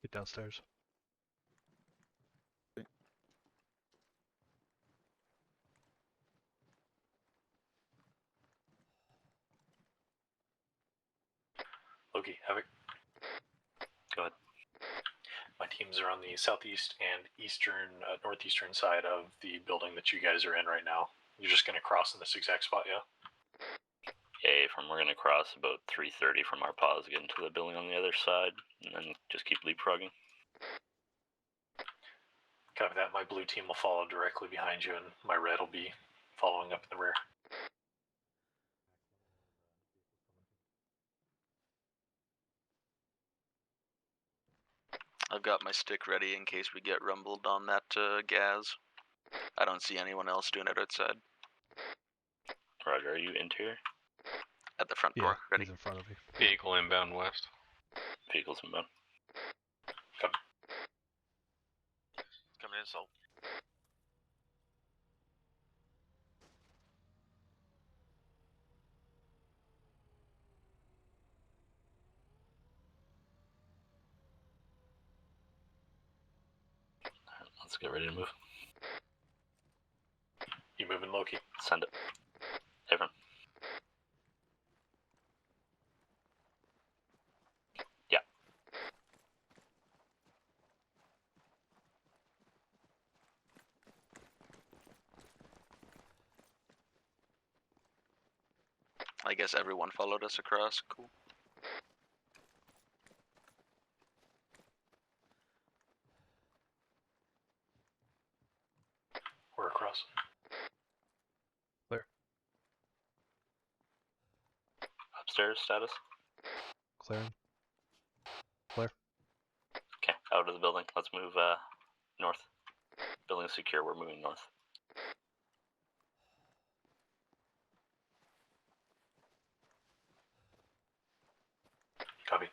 Get downstairs. Loki, Havoc. Go ahead. My teams are on the southeast and eastern, northeastern side of the building that you guys are in right now. You're just going to cross in this exact spot, yeah? Yeah, we're gonna cross about 330 from our pause, get into the building on the other side, and then just keep leapfrogging. Copy that. My blue team will follow directly behind you, and my red will be following up in the rear. I've got my stick ready in case we get rumbled on that gas. I don't see anyone else doing it outside. Roger, are you interior? At the front door, ready. He's in front of you. Vehicle inbound west. Vehicles inbound. Come. Coming in, Salt. Let's get ready to move. You moving, Loki? Send it. Evan. Yeah. I guess everyone followed us across. Cool. We're across. Clear. Upstairs status? Clearing. Clear. Okay, out of the building. Let's move north. Building secure, we're moving north. Copy.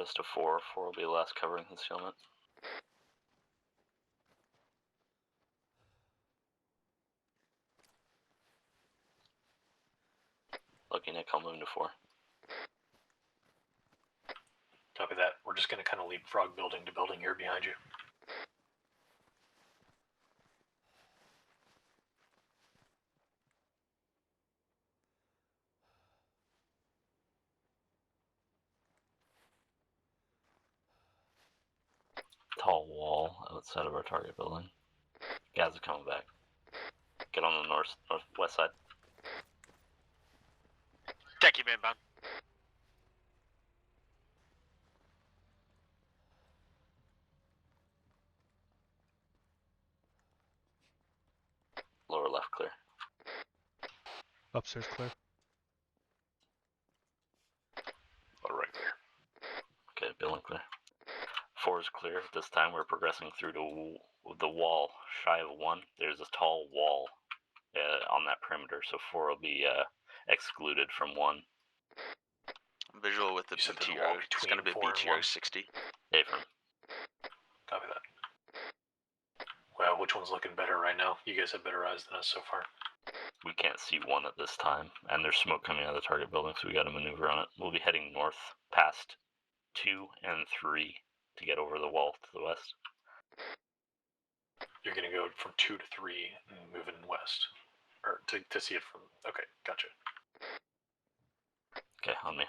goes to 4. 4 will be last covering concealment. Lucky Nick, I'll move to 4. Copy that. We're just going to kind of leapfrog building to building here behind you. Tall wall outside of our target building. Guys are coming back. Get on the northwest side. Techie inbound. Lower left clear. Upstairs clear. Lower right clear. Okay, building clear. 4 is clear. This time we're progressing through to the wall shy of 1. There's a tall wall on that perimeter, so 4 will be excluded from 1. Visual with the BTR. It's going to be BTR 60. Affirm. Copy that. Well, which one's looking better right now? You guys have better eyes than us so far. We can't see 1 at this time, and there's smoke coming out of the target building, so we got to maneuver on it. We'll be heading north past 2 and 3 to get over the wall to the west. You're going to go from 2 to 3 and moving west. Or to see it from... Okay, gotcha. Okay, on me.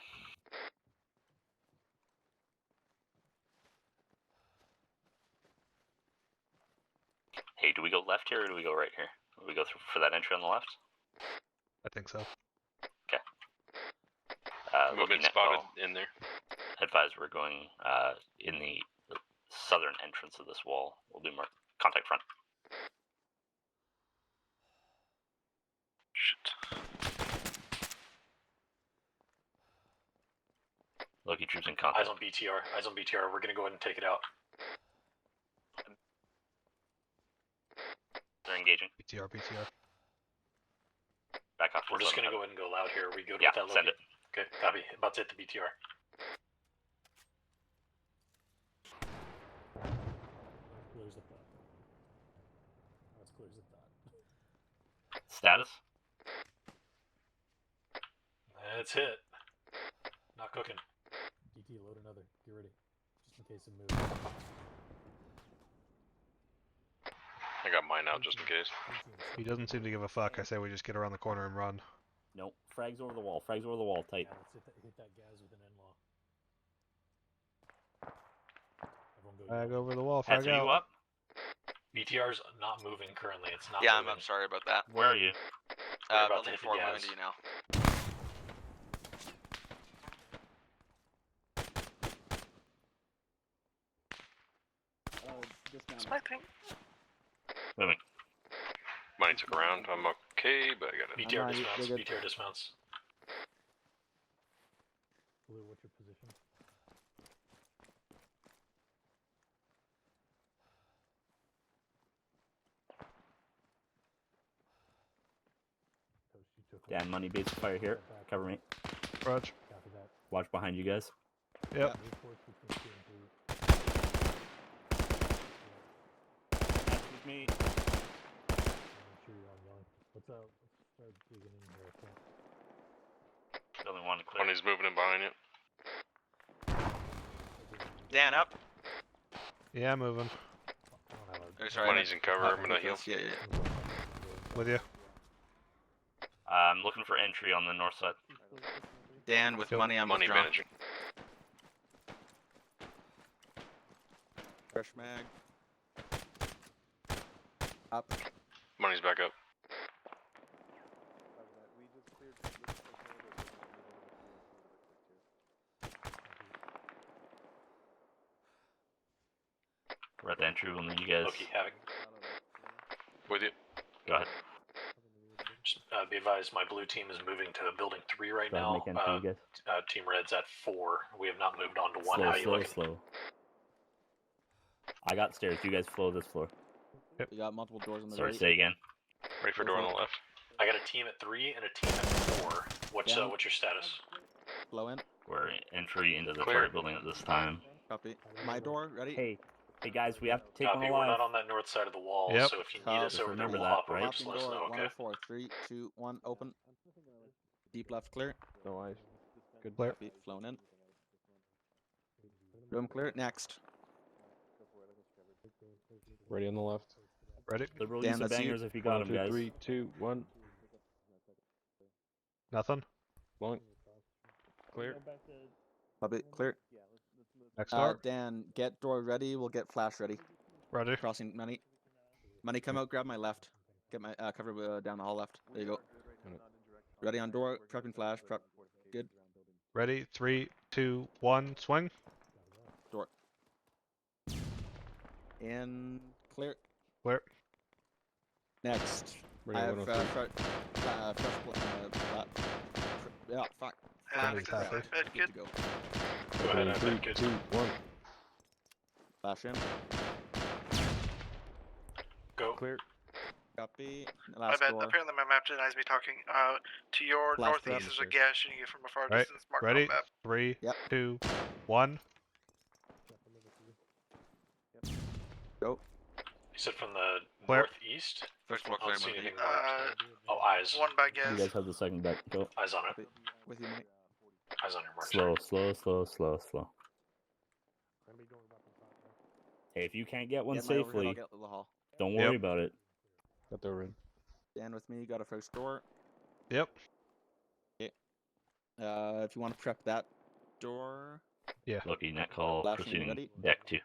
Hey, do we go left here or do we go right here? Do we go through for that entry on the left? I think so. Okay. Movement spotted in there. Advise we're going in the southern entrance of this wall. We'll do more contact front. Shit. Loki troops in contact. Eyes on BTR. Eyes on BTR. We're going to go ahead and take it out. They're engaging. BTR. Back off. We're just going to go ahead and go loud here. Are we good Yeah, with that, send Loki? it. Okay, copy. About to hit the BTR. Clear as a thought. That's clear as a thought. Status? That's hit. Not cooking. DT, load another. Get ready. Just in case it moves. I got mine out just in case. He doesn't seem to give a fuck. I say we just get around the corner and run. Nope. Frags over the wall. Frags over the wall. Tight. Yeah, let's hit that gas with an in-law. Everyone go. Frag over the wall. Heads, Frag are out. you up? BTR's not moving currently. It's not Yeah, moving. I'm sorry about that. Where are you? We're about to Building hit the 4 gas. moving to you now. Dismount. My thing. Moving. Mine took around. I'm okay, but I got it. BTR I'm dismounts. good. BTR dismounts. Blue, what's your position? Toast, you took Dan, money base fire here. Cover me. Roger. Copy that. Watch behind you guys. Yep. Move force between 2 and 3. With me. Make sure you're on yelling. Let's start digging in here. I think. Building 1 clear. One is moving in behind you. Dan up. Yeah, moving. I don't have a. Sorry, Money's in cover. I'm gonna heal. Yeah. With you. I'm looking for entry on the north side. Dan, with money, I'm Money withdrawn. managing. Fresh mag. Up. Money's back up. We just cleared this We're at the entry. We'll need you guys. Loki having. With you. Go ahead. Just be advised, my blue team is moving to building 3 right Go ahead, now. make entry, you guys. Team red's at 4. We have not moved on to 1. Slow, How you slow, looking? slow. I got stairs. You guys flow this floor. We got multiple doors on the Sorry, right. say again. Ready for door on the left. I got a team at 3 and a team at 4. What's Down. what's your status? Blow in. We're entry into the Clear. turret building at this time. Copy. My door, ready? Hey guys, we have to take Copy, one we're alive. not on that north side of the wall, Yep. so if you need us Just over there, remember we'll that, operate. right? Just Popping let us door know, okay? 104. 3, 2, 1, open. Deep left clear. No ice. Good. Clear. Copy. Flown in. Room clear. Next. Ready on the left. Ready? Liberal Dan, use of that's you. bangers if you got 1, them, 2, guys. 3, 2, 1. Nothing. Blank. Clear. Copy. Clear. Next door. Dan, get door ready. We'll get flash ready. Ready. Crossing money. Money, come out. Grab my left. Get my cover down the hall left. There you go. Ready on door. Prepping flash. Prep. Good. Ready. 3, 2, 1. Swing. Door. And clear. Clear. Next. Ready I on have 103. yeah, fuck. Somebody's happy. Good to go. Go ahead, I 3, bet good. 2, 1. Flash in. Go. Clear. Copy. My Last bad. door. Apparently my map denies me talking. To your Flash northeast prep. is a gas shooting you from a far Right. distance. Marked Ready. on map. 3, Yep. 2, 1. Go. You said from the Clear. northeast? First floor I don't clear, see Monty. anything marked. Oh, eyes. One by You gas. guys have the second deck. Go. Eyes on it. Copy. With you, Mike. Eyes on your mark. Slow, slow, slow, slow, slow. Hey, if you can't get one Get my overhead, I'll safely, get the hall. don't worry about it. Got the in. Dan with me. Got a first door. Yep. Okay. If you want to prep that door. Yeah. Lucky net call Flashing proceeding ready. deck 2.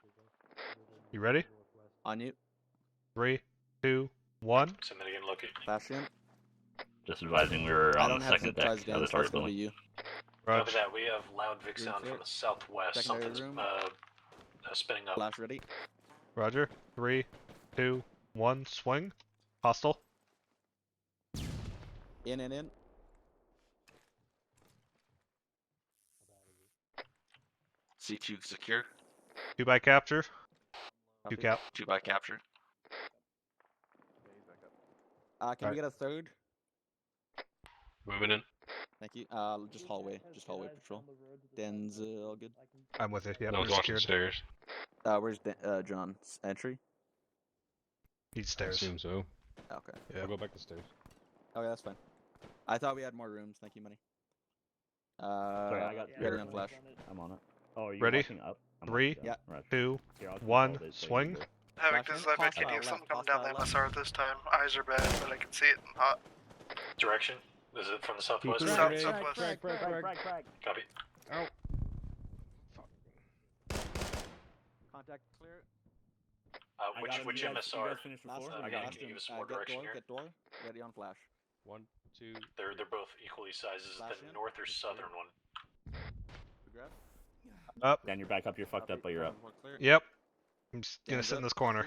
You ready? On you. 3, 2, 1. Send that again, Loki. Flash in. Just advising we were I on don't the have second zip deck ties of down, the so that's target gonna be building. you. Copy Roger. that. We have loud Vic Room sound clear. from the southwest. Secondary Something's room. spinning up. Flash ready. Roger. 3, 2, 1. Swing. Hostile. In. C2 secure. 2 by capture. 2 Copy. cap. 2 by capture. Can Alright. we get a third? Moving in. Thank you. Just hallway patrol. Dan's all good. I'm with it. Yeah. No one's watching stairs. Where's John's entry? He's I stairs. assume so. Okay. Yeah. I'll go back to stairs. Okay, that's fine. I thought we had more rooms. Thank you, Money. Sorry, I got ready your- on flash. I'm on it. Oh, are you Ready? watching up? I'm 3, watching down. Right. 2, Here, I'll keep 1. all this so you Swing. can Havoc, Flash this is in. Live Hostile Activity. left, Something coming down the hostile MSR this time. Eyes are bad, but I can see it. Hot. Direction? Is it from the southwest? Keep South, Frag, southwest. Copy. Ow. Contact clear. I got him. Which You guys MSR? finished Last before? one. I got Last him. Can you give us some one. more direction here? Get door. Ready on flash. 1, 2. They're both equally sized. Is it Flash the in. north or southern one? Good grab. Up. Dan, you're back up. You're fucked up, but you're up. Clear. Yep. I'm just gonna Dan's sit in up. this corner.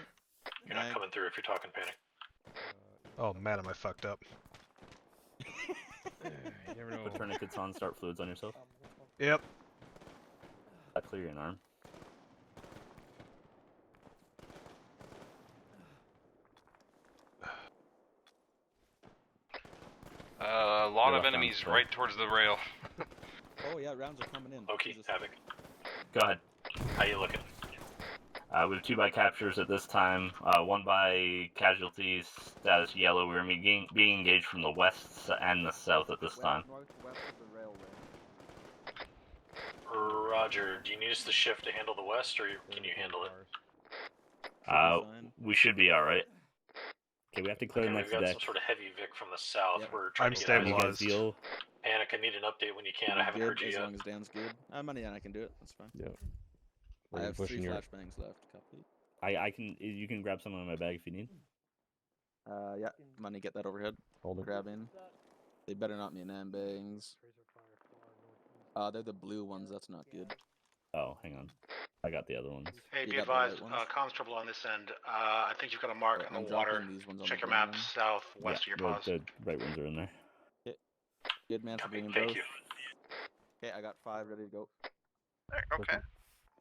You're not Mag. coming through if you're talking panic. Oh man, am I fucked up? You never know. Put tourniquets on. Start fluids on yourself. Yep. Clear your arm. A lot You're of left enemies arm, right towards the rail. Oh yeah, rounds are coming in. Loki, Jesus. Havoc. Go ahead. How you looking? We have 2 by captures at this time. 1 by casualties. Status yellow. We're being engaged from the west and the south at this time. Northwest of the railway. Roger. Do you need us to shift to handle the west, or can you handle it? We should be all right. Okay, we have to clear the Okay, next we've got deck. some sort of heavy Vic from the south. Yep. We're trying I'm to get How do you out of guys stabilized. feel? Panic. I need an update when you can. I haven't Good, heard you as yet. long as Dan's good. Money and I can do it. That's fine. Yeah. I have 3 pushing your. flashbangs left. Copy. I can. You can grab some in my bag if you need. Yeah. Money, get that overhead. Hold it. Grabbing. They better not be an bangs. They're the blue ones. That's not good. Oh, hang on. I got the other ones. Hey, You be got the advised, right ones? comms trouble on this end. I think you've got a mark Alright, on I'm the water. dropping these ones on Check the your map, ground. southwest of your pause. The right ones are in there. Good man for Copy. bringing Thank both. you. Okay, I got 5 ready to go. Okay.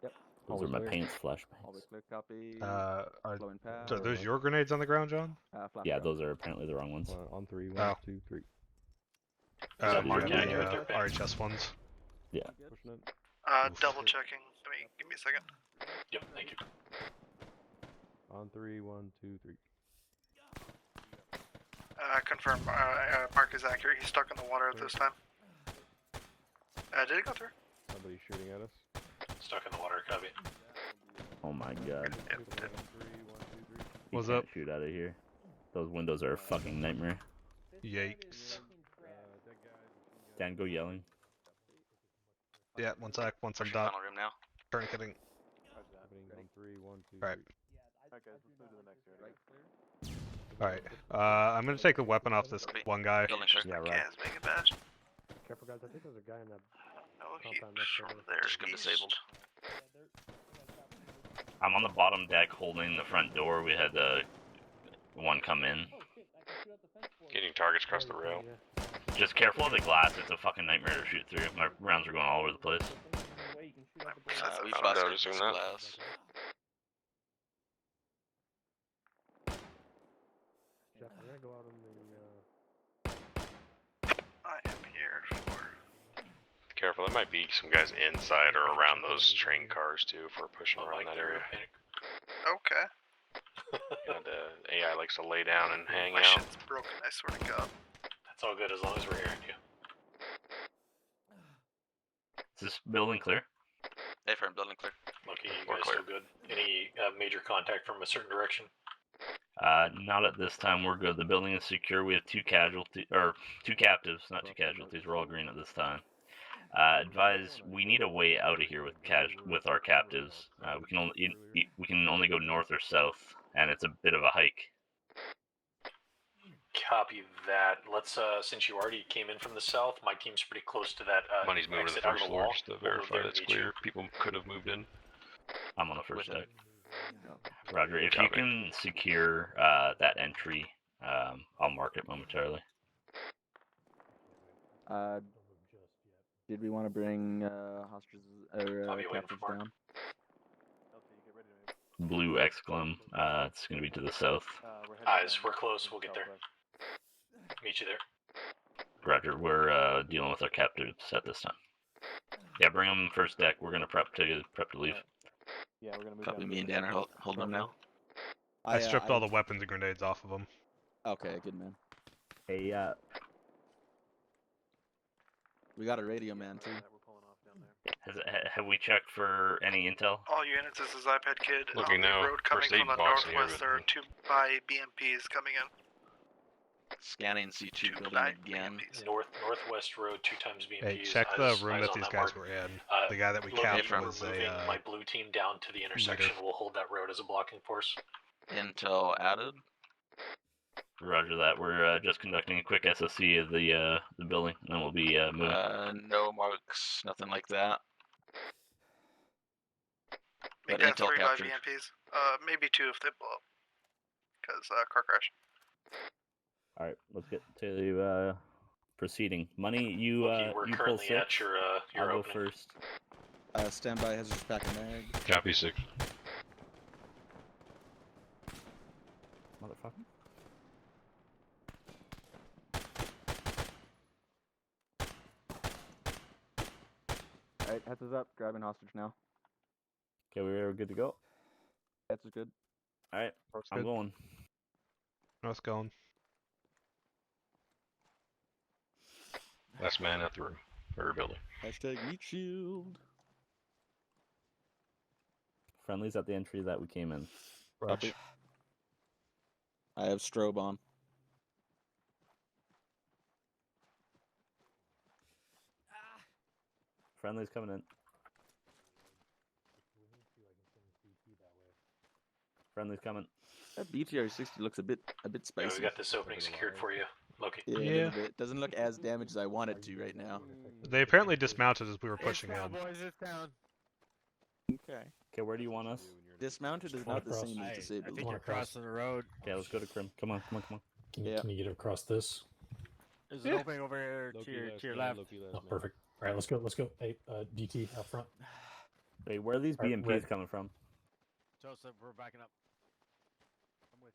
Yep. Those Always are my clear. paints flashbangs. Always clear. Copy. Are Flowing pass. so those your grenades on the ground, John? Flash Yeah, drop. those are apparently the wrong ones. On 3. Oh. 1, 2, 3. that You marked have accurate the there, Ben? RHS ones. Yeah. Pushing it. Double checking. Give me a second. Yep, thank you. On 3, 1, 2, 3. Confirm. Mark is accurate. He's stuck in the water at this time. Did it go through? Somebody shooting at us. Stuck in the water, copy. Oh my god. What's You can't up? shoot out of here. Those windows are a fucking nightmare. Yikes. Dan, go yelling. Yeah, one sec. Once I'm Pushing done. final room now. Tourniqueting. On 3, 1, 2, Right. 3. Alright guys, let's move to the next area. Alright. I'm gonna take the weapon off this one guy. Building clear. Yeah, right. Gas, make it bad. Careful, guys. I think there's a guy in that No compound heat next from door. there. Just got disabled. I'm on the bottom deck holding the front door. We had one come in. Getting targets across the rail. Just careful of the glass. It's a fucking nightmare to shoot through. My rounds are going all over the place. We I'm busted noticing this that. glass. Jeff, I'm gonna go out on the. I am here for. Careful, there might be some guys inside or around those train cars too if we're pushing around that area. Okay. And AI likes to lay down and hang My out. shit's broken, I swear to God. That's all good as long as we're hearing you. Is this building clear? Affirm, building clear. Lucky, you We're guys clear. still good? Any major contact from a certain direction? Not at this time. We're good. The building is secure. We have two captives, not two casualties. We're all green at this time. Advise we need a way out of here with our captives. We can only go north or south, and it's a bit of a hike. Copy that. Let's since you already came in from the south, my team's pretty close to that. Money's moving to the exit out of first the floor wall. just to We'll move verify there that's to meet you. clear. People could have moved in. I'm on the first With deck. Roger. If you Copy. can secure that entry, I'll mark it momentarily. Did we want to bring hostages or I'll be waiting captives for Mark. down? Blue exclam. It's going to be to the south. Eyes, we're close. We'll get there. Meet you there. Roger. We're dealing with our captives at this time. Yeah, bring them first deck. We're going to prep to leave. Yeah, we're gonna move Copy, down. me and Dan are holding them now. I stripped all the weapons and grenades off of them. Okay, good man. Hey, We got a radio man too. have we checked for any intel? All units, this is iPad Kid. Looking on the now. road coming First aid from the box in here northwest, with there are me. 2 by BMPs coming in. Scanning C2 2 building by again. BMPs. Northwest road, 2 times BMPs. Hey, check the room eyes that on these that guys mark. were in. The guy that we Logan, capped we're was moving a my blue team down to the intersection. We'll hold that road as a blocking force. Intel added. Roger that. We're just conducting a quick SSC of the building, and then we'll be moving. No marks, nothing like that. Make But that intel 3 by captured. BMPs. Maybe 2 if they blow up. Because, car crash. All right, let's get to proceeding. Money, you Loki, we're you pull currently 6. at your I'll go opening. first. Standby has his pack and mag. Copy 6. Motherfucker. Alright, heads is up. Grabbing hostage now. Okay, we're good to go. Heads is good. All right, I'm good. going. North going. Last man out the room. Or building. Hashtag meat shield. Friendlies at the entry that we came in. Copy. I have strobe on. Friendlies coming in. Friendlies coming. That BTR-60 looks a bit spicy. Yeah, we got this opening secured for you, Loki. Yeah, a Yeah. little bit. Doesn't look as damaged as I want it to right now. They apparently dismounted as we were pushing in. It's down. Okay. Okay, where do you want us? Dismounted is not the same as disabled. I think you're crossing the road. Okay, let's go to Crim. Come on, come on, come on. Can you get across this? There's an opening over here to your left. Oh, perfect. All right, let's go. Let's go. Hey, DT out front. Wait, where are these All right, BMPs red. coming from? Joseph, we're backing up. I'm with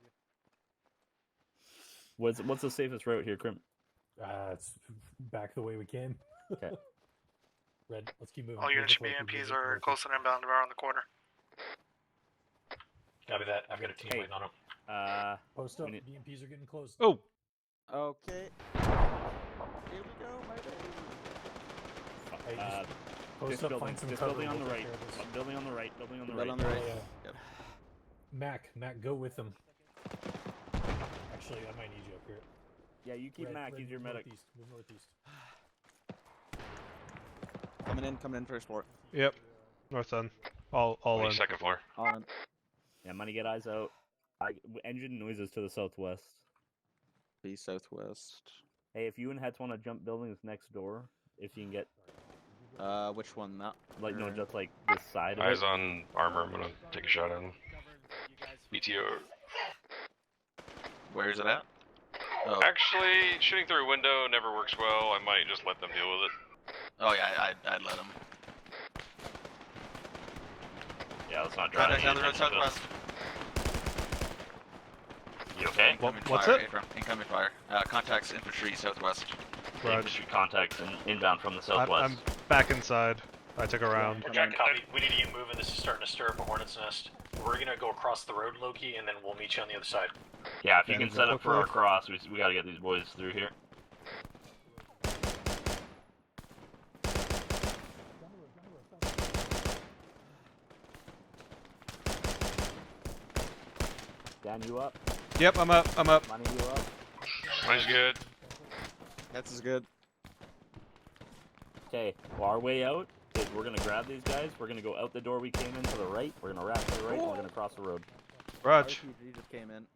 you. What's the safest route here, Crim? It's back the way we came. Okay. Red, let's keep moving. All Move units with should be Loki, MPs move are with close and inbound around the corner. Copy that. I've got a team waiting on them. Post up. BMPs are getting close. Oh. Okay. Here we go, my baby. Hey, This post up, building, find some this cover. building on the we'll take right. care of this. Building on the right. Building on the Building right. on the right. Yeah. Yep. Mac, go with them. Actually, I might need you up here. Yeah, you keep Mac. He's your medic. Northeast. Move northeast. Coming in first floor. Yep. North end. All in. Second floor. All in. Yeah, money, get eyes out. Engine noises to the southwest. The southwest. Hey, if you and Hets want to jump buildings next door, if you can get... Which one? That? Like, no, just like this side of Eyes it. on armor. I'm gonna take a shot at him. BTO. Where is it at? Oh. Actually, shooting through a window never works well. I might just let them deal with it. Oh yeah, I'd let him. Yeah, let's not drive. Down the road southwest. You okay? What's it? Incoming fire. Contacts infantry southwest. Infantry contacts inbound from the southwest. I'm back inside. I took a round. Jack, copy. We need to get moving. This is starting to stir up a hornet's nest. We're gonna go across the road, Loki, and then we'll meet you on the other side. Yeah, if you can set up for our cross, we gotta get these boys through here. Dan, you up? Yep, I'm up. Money, you up? Mine's good. That's is good. Okay, well, our way out is we're gonna grab these guys, we're gonna go out the door we came in to the right, we're gonna wrap to the right, and we're gonna cross the road. Raj. RPG just came in.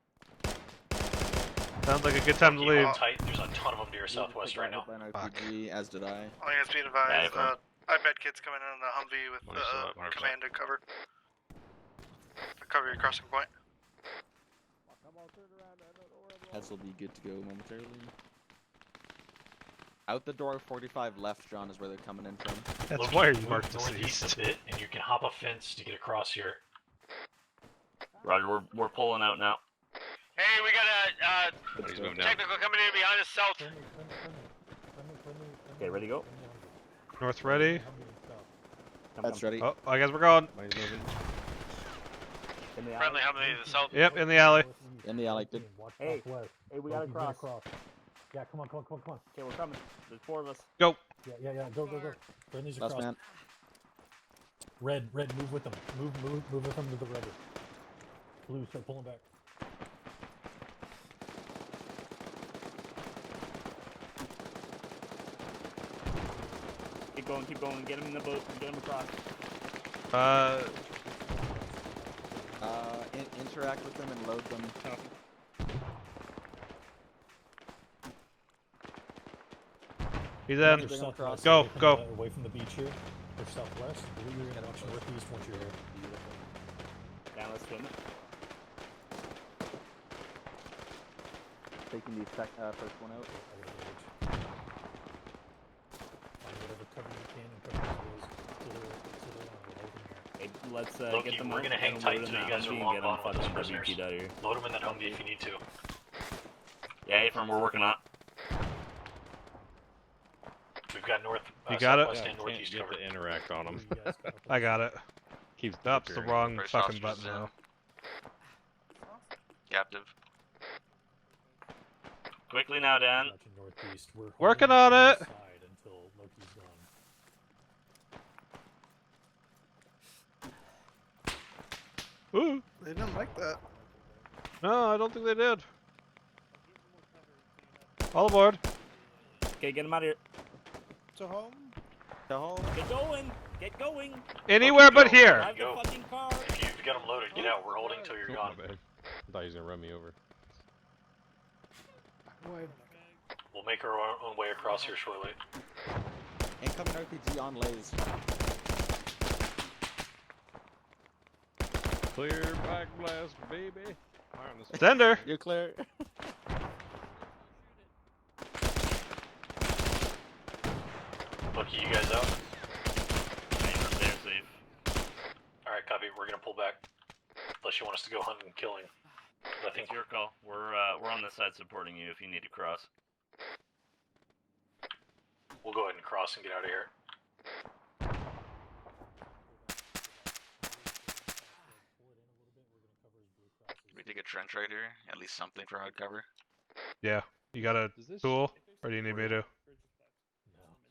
Sounds like a good time to leave. Tight. There's a ton of them near southwest right now. RPG, as did I. All units be advised. iPad kids coming in on the Humvee with command to cover. Cover your crossing point. Heads will be good to go momentarily. Out the door 45 left, John, is where they're coming in from. That's Loki, where you move marked northeast a bit, and you can hop a fence to get across here. Roger, we're pulling out now. Hey, we got a technical coming in behind us south. Okay, ready to go? North ready. That's ready. Oh, I guess we're going. Friendly Humvee to the south. Yep, in the alley. In the alley, good. Hey, we gotta cross. Yeah, come on. Okay, we're coming. There's 4 of us. Go. Yeah, go. Friendly's Last across. man. Red, move with them. Move with them to the red. Blue, start pulling back. Keep going. Get him in the boat. Get him across. Interact with them and load them. He's in. Go. Away from the beach here. Or southwest. You're going to watch northeast once you're here. Down, let's swim it. Taking the first one out. Find whatever cover you can and cover those to the Hey, let's Loki, get them. we're gonna hang tight until you guys are long gone with those prisoners. Load them in that Humvee if you need to. Yeah, Ephraim, we're working on. We've got north. You got southwest it? and northeast Can't covered. get to interact on them. I got it. Keeps That's the wrong First fucking hostages button in. now. Captive. Quickly now, Dan. Northeast. We're Working on it. Until Loki's gone. Ooh. They didn't like that. No, I don't think they did. All aboard. Okay, get him out of here. To home. Get going. Get going. Anywhere but here. Drive the fucking car. If you've got them loaded, get out. We're holding till you're gone. I thought he was gonna run me over. We'll make our own way across here shortly. Incoming RPG on lays. Clear back blast, baby. Sender. You're clear. Loki, you guys out? They're safe. Alright, copy. We're gonna pull back. Unless you want us to go hunting and killing. I think It's your call. We're on this side supporting you if you need to cross. we'll go ahead and cross and get out of here. take a trench right here, at least something for hard cover. Yeah. You got a tool, or do you need me to?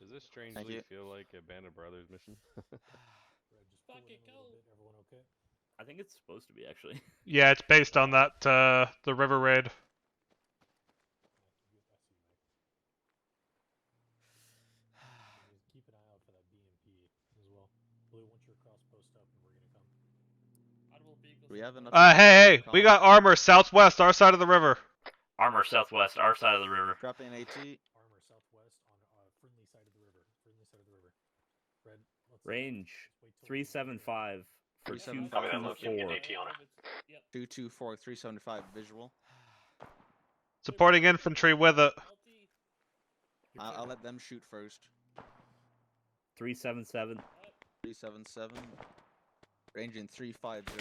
Does this strangely feel like a Band of Brothers mission? Everyone okay? I think it's supposed to be actually. Yeah, it's based on that the river raid. Keep an eye out for that BMP as well. Blue, once your cross post up, and we're gonna come. We have enough. Hey, we got armor southwest, our side of the river. Armor southwest, our side of the river. Drop in AT. Armor southwest on friendly side of the river. Friendly side of the river. Red. Range 375 for 224. 224, 375 visual. Supporting infantry with it. I'll let them shoot first. 377. 377. Ranging 350.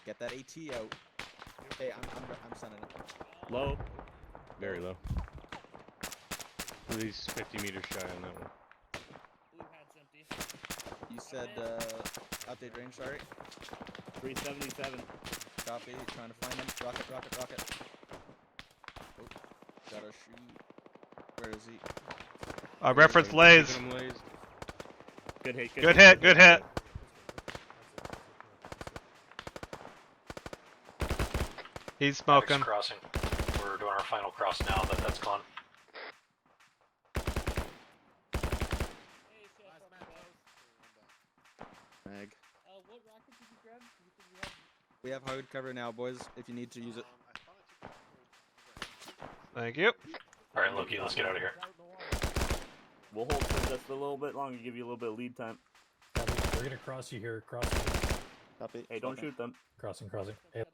Get that AT out. Hey, I'm sending it. Low. Very low. At least 50 meters shy on that one. You said update range, sorry. 377. Copy, trying to find him. Rocket. Oh, gotta shoot. Where is he? Reference lays. Good hit. Good hit. He's smoking. Crossing. We're doing our final cross now that that's gone. Mag. What rocket did you grab? You said you had... We have hard cover now, boys, if you need to use it. Thank you. Alright, Loki, let's get out of here. We'll hold for just a little bit longer, give you a little bit of lead time. We're gonna cross you here. Crossing. Copy. Hey, don't shoot them. Crossing. Hey.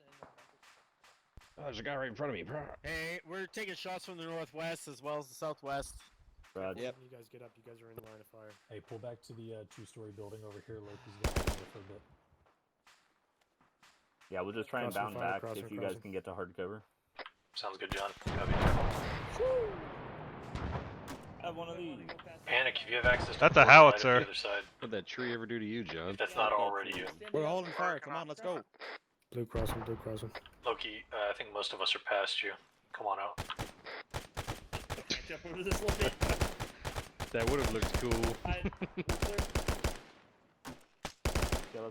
Oh, there's a guy right in front of me. Hey, we're taking shots from the northwest as well as the southwest. Brad. Yep. You guys get up. You guys are in the line of fire. Hey, pull back to the two-story building over here. Loki's got there for a bit. Yeah, we'll just try and bound back if you guys can get to hard cover. Sounds good, John. Copy. I have one of these. Panic if you have access to That's the a border light howitzer. on the other side. What'd that tree ever do to you, John? If that's not already you. We're holding fire. Come on, let's go. Blue crossing. Loki, I think most of us are past you. Come on out. Jump over this little bit. That would have looked cool.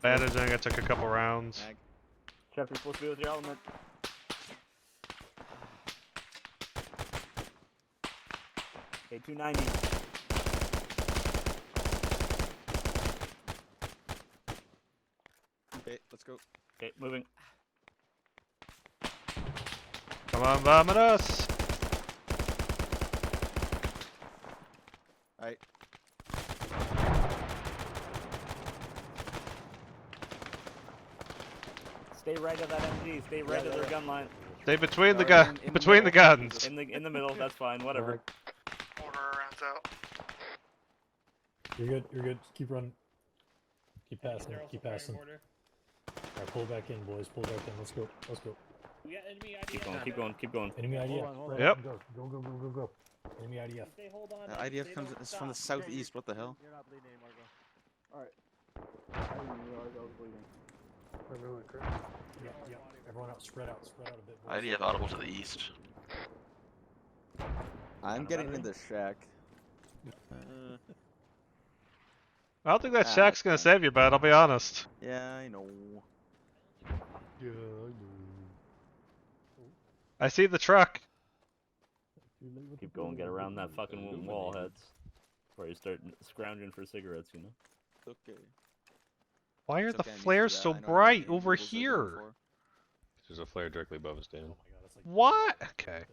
Bandaging, I took a couple rounds. Jeff, you're supposed to be with your element. Okay, 290. Okay, let's go. Okay, moving. Come on, vomit us. Alright. Stay right of that MG. Stay right of their gun line. Stay between the guns. Between the guns. In the middle. That's fine. Whatever. Order rounds out. You're good. Keep running. Keep passing. Alright, pull back in, boys. Pull back in. Let's go. We got enemy IDF. Keep going. Enemy IDF. Yep. Go. Enemy IDF. Hold on. IDF comes is from the southeast. What the hell? You're not bleeding anymore, go. Alright. I didn't realize I was bleeding. Yeah. Everyone out. Spread out a bit. IDF audible to the east. I'm getting in the shack. I don't think that shack's gonna save you, bud. I'll be honest. Yeah, I know. I see the truck. Keep going. Get around that fucking wall heads before you start scrounging for cigarettes. You know. Okay. Why are It's the okay, I'm used to flares that. so I know how bright many over vehicles I've done here? before. There's a flare directly above us, Dan. What? Okay.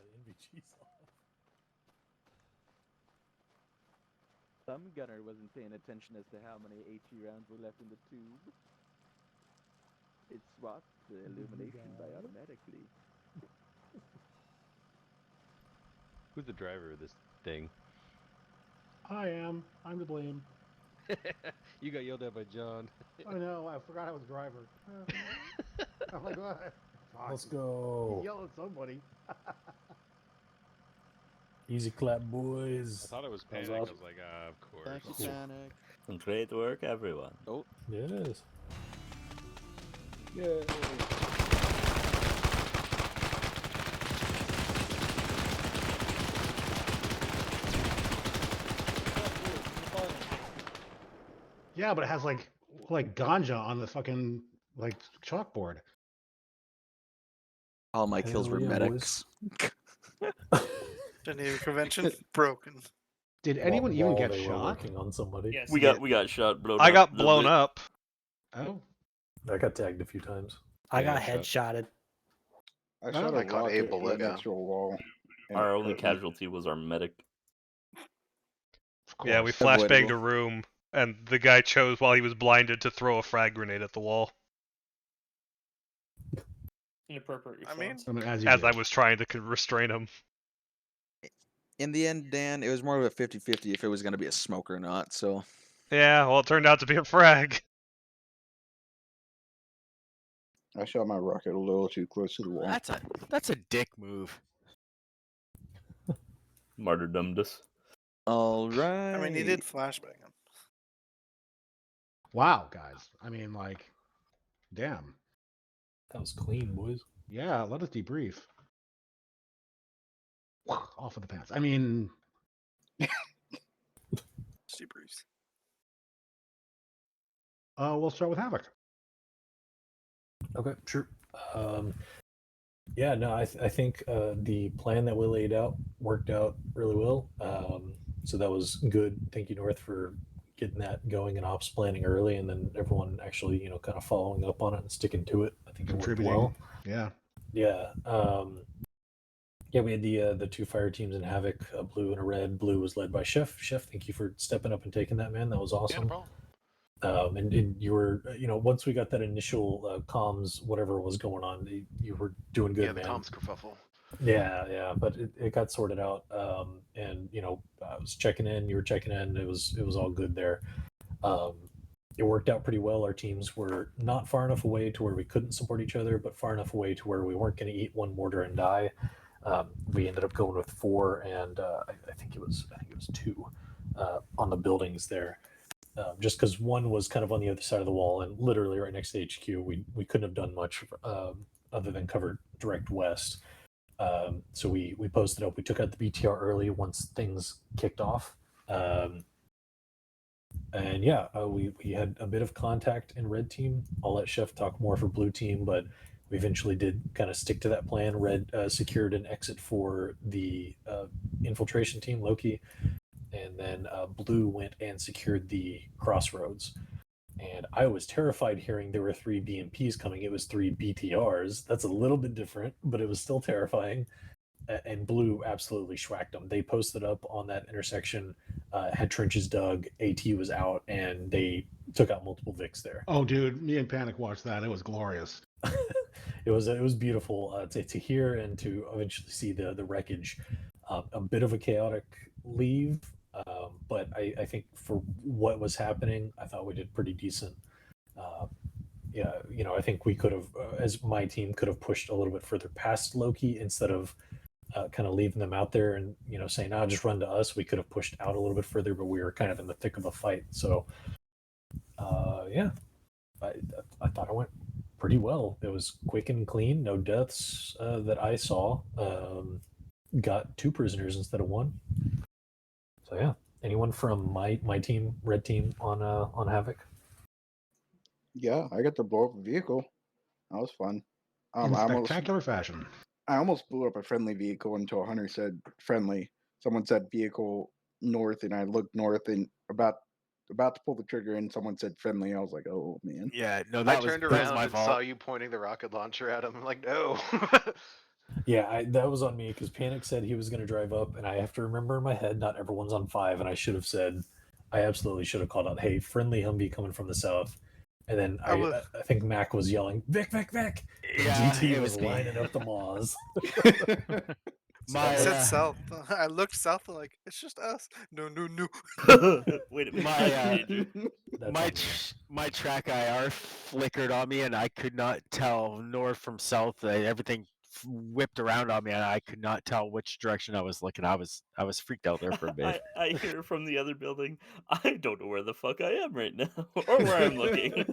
Some gunner wasn't paying attention as to how many AT rounds were left in the tube. It swaps the illumination by automatically. Who's the driver of this thing? I am. I'm to blame. You got yelled at by John. I know. I forgot I was driver. I'm like, what? Let's go. Yell at somebody. Easy clap, boys. I thought it was Panic. I was like, of course. Thank you, Panic. Some great work, everyone. Oh. Yes. Yay. Yeah, but it has like ganja on the fucking like chalkboard. All my kills Hell were yeah, medics. Geneva Convention broken. Did anyone even While get they were shot? working on somebody. Yes. We got shot, blown I up. got a little blown bit. up. Oh, I got tagged a few times. I Yeah, got shot. headshotted. I shot a I caught a rocket bullet, right next to a wall. and Our it only hurt me. casualty was our medic. of course. Yeah, we flashbanged a room, and the guy chose while he was blinded to throw a frag grenade at the wall. Inappropriate I mean, response. I mean, as As I was trying to restrain him. In the end, Dan, it was more of a 50-50 if it was going to be a smoke or not. So Yeah, well, it turned out to be a frag. I shot my rocket a little too close to the wall. That's a dick move. Martyrdomnus. all right. I mean, he did flashbang him. Wow, guys. I mean, like, damn. That was clean, boys. Yeah, let us debrief. Off of the pants. I mean, Debriefs. we'll start with Havoc. Okay, sure. Yeah, no, I think the plan that we laid out worked out really well. So that was good. Thank you, North, for getting that going and ops planning early, and then everyone actually, kind of following up on it and sticking to it. I think it worked well. Yeah. Yeah. Yeah, we had the two fire teams in Havoc, a blue and a red. Blue was led by Chef. Chef, thank you for stepping up and taking that, man. That was awesome. Yeah, no problem. And you were, once we got that initial comms, whatever was going on, you were doing good, Yeah, the man. comms kerfuffle. Yeah, but it got sorted out. And I was checking in, you were checking in. It was all good there. It worked out pretty well. Our teams were not far enough away to where we couldn't support each other, but far enough away to where we weren't going to eat one mortar and die. We ended up going with 4, and I think it was 2 on the buildings there. Just because one was kind of on the other side of the wall and literally right next to HQ, we couldn't have done much other than cover direct west. So we posted up. We took out the BTR early once things kicked off. And yeah, we had a bit of contact in red team. I'll let Chef talk more for blue team, but we eventually did kind of stick to that plan. Red secured an exit for the infiltration team, Loki, and then blue went and secured the crossroads. And I was terrified hearing there were 3 BMPs coming. It was 3 BTRs. That's a little bit different, but it was still terrifying. And blue absolutely schwacked them. They posted up on that intersection, had trenches dug, AT was out, and they took out multiple Vics there. Oh, dude, me and Panic watched that. It was glorious. It was beautiful to hear and to eventually see the wreckage. A bit of a chaotic leave, but I think for what was happening, I thought we did pretty decent. Yeah, I think we could have, as my team, could have pushed a little bit further past Loki instead of kind of leaving them out there and saying, just run to us. We could have pushed out a little bit further, but we were kind of in the thick of a fight. So yeah, I thought it went pretty well. It was quick and clean, no deaths that I saw. Got 2 prisoners instead of 1. So yeah, anyone from my team, red team, on Havoc? Yeah, I got to blow up a vehicle. That was fun. In spectacular fashion. I almost blew up a friendly vehicle until Hunter said friendly. Someone said vehicle north, and I looked north and about to pull the trigger, and someone said friendly. I was like, oh man. Yeah, no, I turned around and saw you pointing the rocket launcher at him. I'm like, no. Yeah, that was on me because Panic said he was going to drive up, and I have to remember in my head, not everyone's on 5, and I should have said, I absolutely should have called out, hey, friendly Humvee coming from the south. And then I think Mac was yelling, Vic, Vic, Vic! And Yeah, GT it was was me. lining up the maws. I said south. I looked south, like, it's just us. No. Wait a minute. My track IR flickered on me, and I could not tell north from south. Everything whipped around on me, and I could not tell which direction I was looking. I was freaked out there for a bit. I hear from the other building, I don't know where the fuck I am right now, or where I'm looking.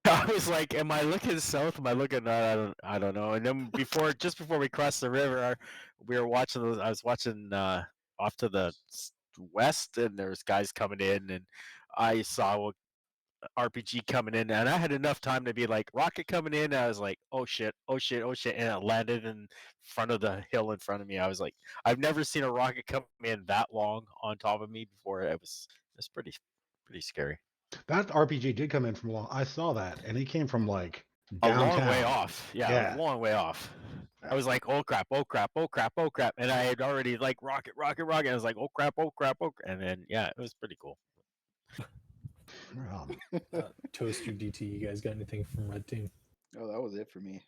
I was like, am I looking south? Am I looking? I don't know. And then just before we crossed the river, we were watching. I was watching off to the west, and there's guys coming in, and I saw RPG coming in, and I had enough time to be like, rocket coming in. And I was like, oh shit, oh shit, oh shit, and it landed in front of the hill in front of me. I was like, I've never seen a rocket come in that long on top of me before. It was pretty scary. That RPG did come in from long. I saw that, and he came from like A downtown. long way off. Yeah, a long way off. I was like, oh crap, oh crap, oh crap, oh crap, and I had already like rocket. I was like, oh crap, oh crap, oh crap, and then yeah, it was pretty cool. Toaster DT, you guys got anything from Red Team? Oh, that was it for me.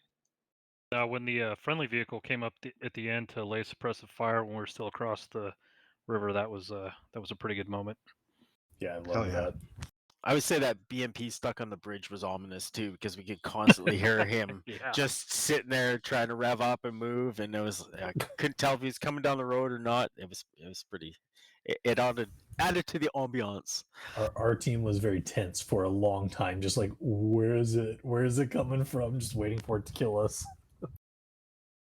When the friendly vehicle came up at the end to lay suppressive fire when we were still across the river, that was a pretty good moment. Yeah, I love that. I would say that BMP stuck on the bridge was ominous too, because we could constantly hear him just sitting there trying to rev up and move, and I couldn't tell if he was coming down the road or not. It was pretty. It added to the ambiance. Our team was very tense for a long time, just like, where is it? Where is it coming from? Just waiting for it to kill us.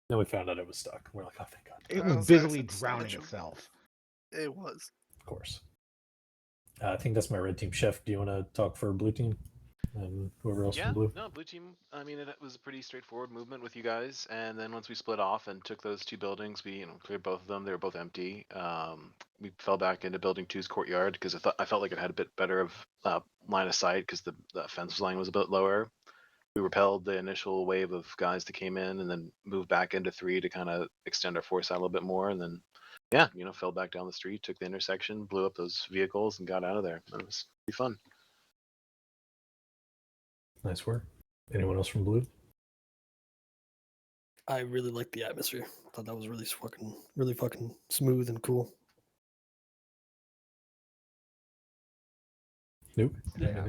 Then we found out it was stuck. We're like, oh, thank God. It was busily drowning itself. It was. Of course. I think that's my Red Team. Chef, do you want to talk for Blue Team? And whoever else from Blue? No, Blue Team, I mean, it was a pretty straightforward movement with you guys. And then once we split off and took those two buildings, we cleared both of them. They were both empty. We fell back into Building 2's courtyard because I felt like it had a bit better of line of sight because the fence line was a bit lower. We repelled the initial wave of guys that came in and then moved back into 3 to kind of extend our force out a little bit more. And then, fell back down the street, took the intersection, blew up those vehicles, and got out of there. It was pretty fun. Nice work. Anyone else from Blue? I really liked the atmosphere. I thought that was really fucking smooth and cool. Nope. Yeah.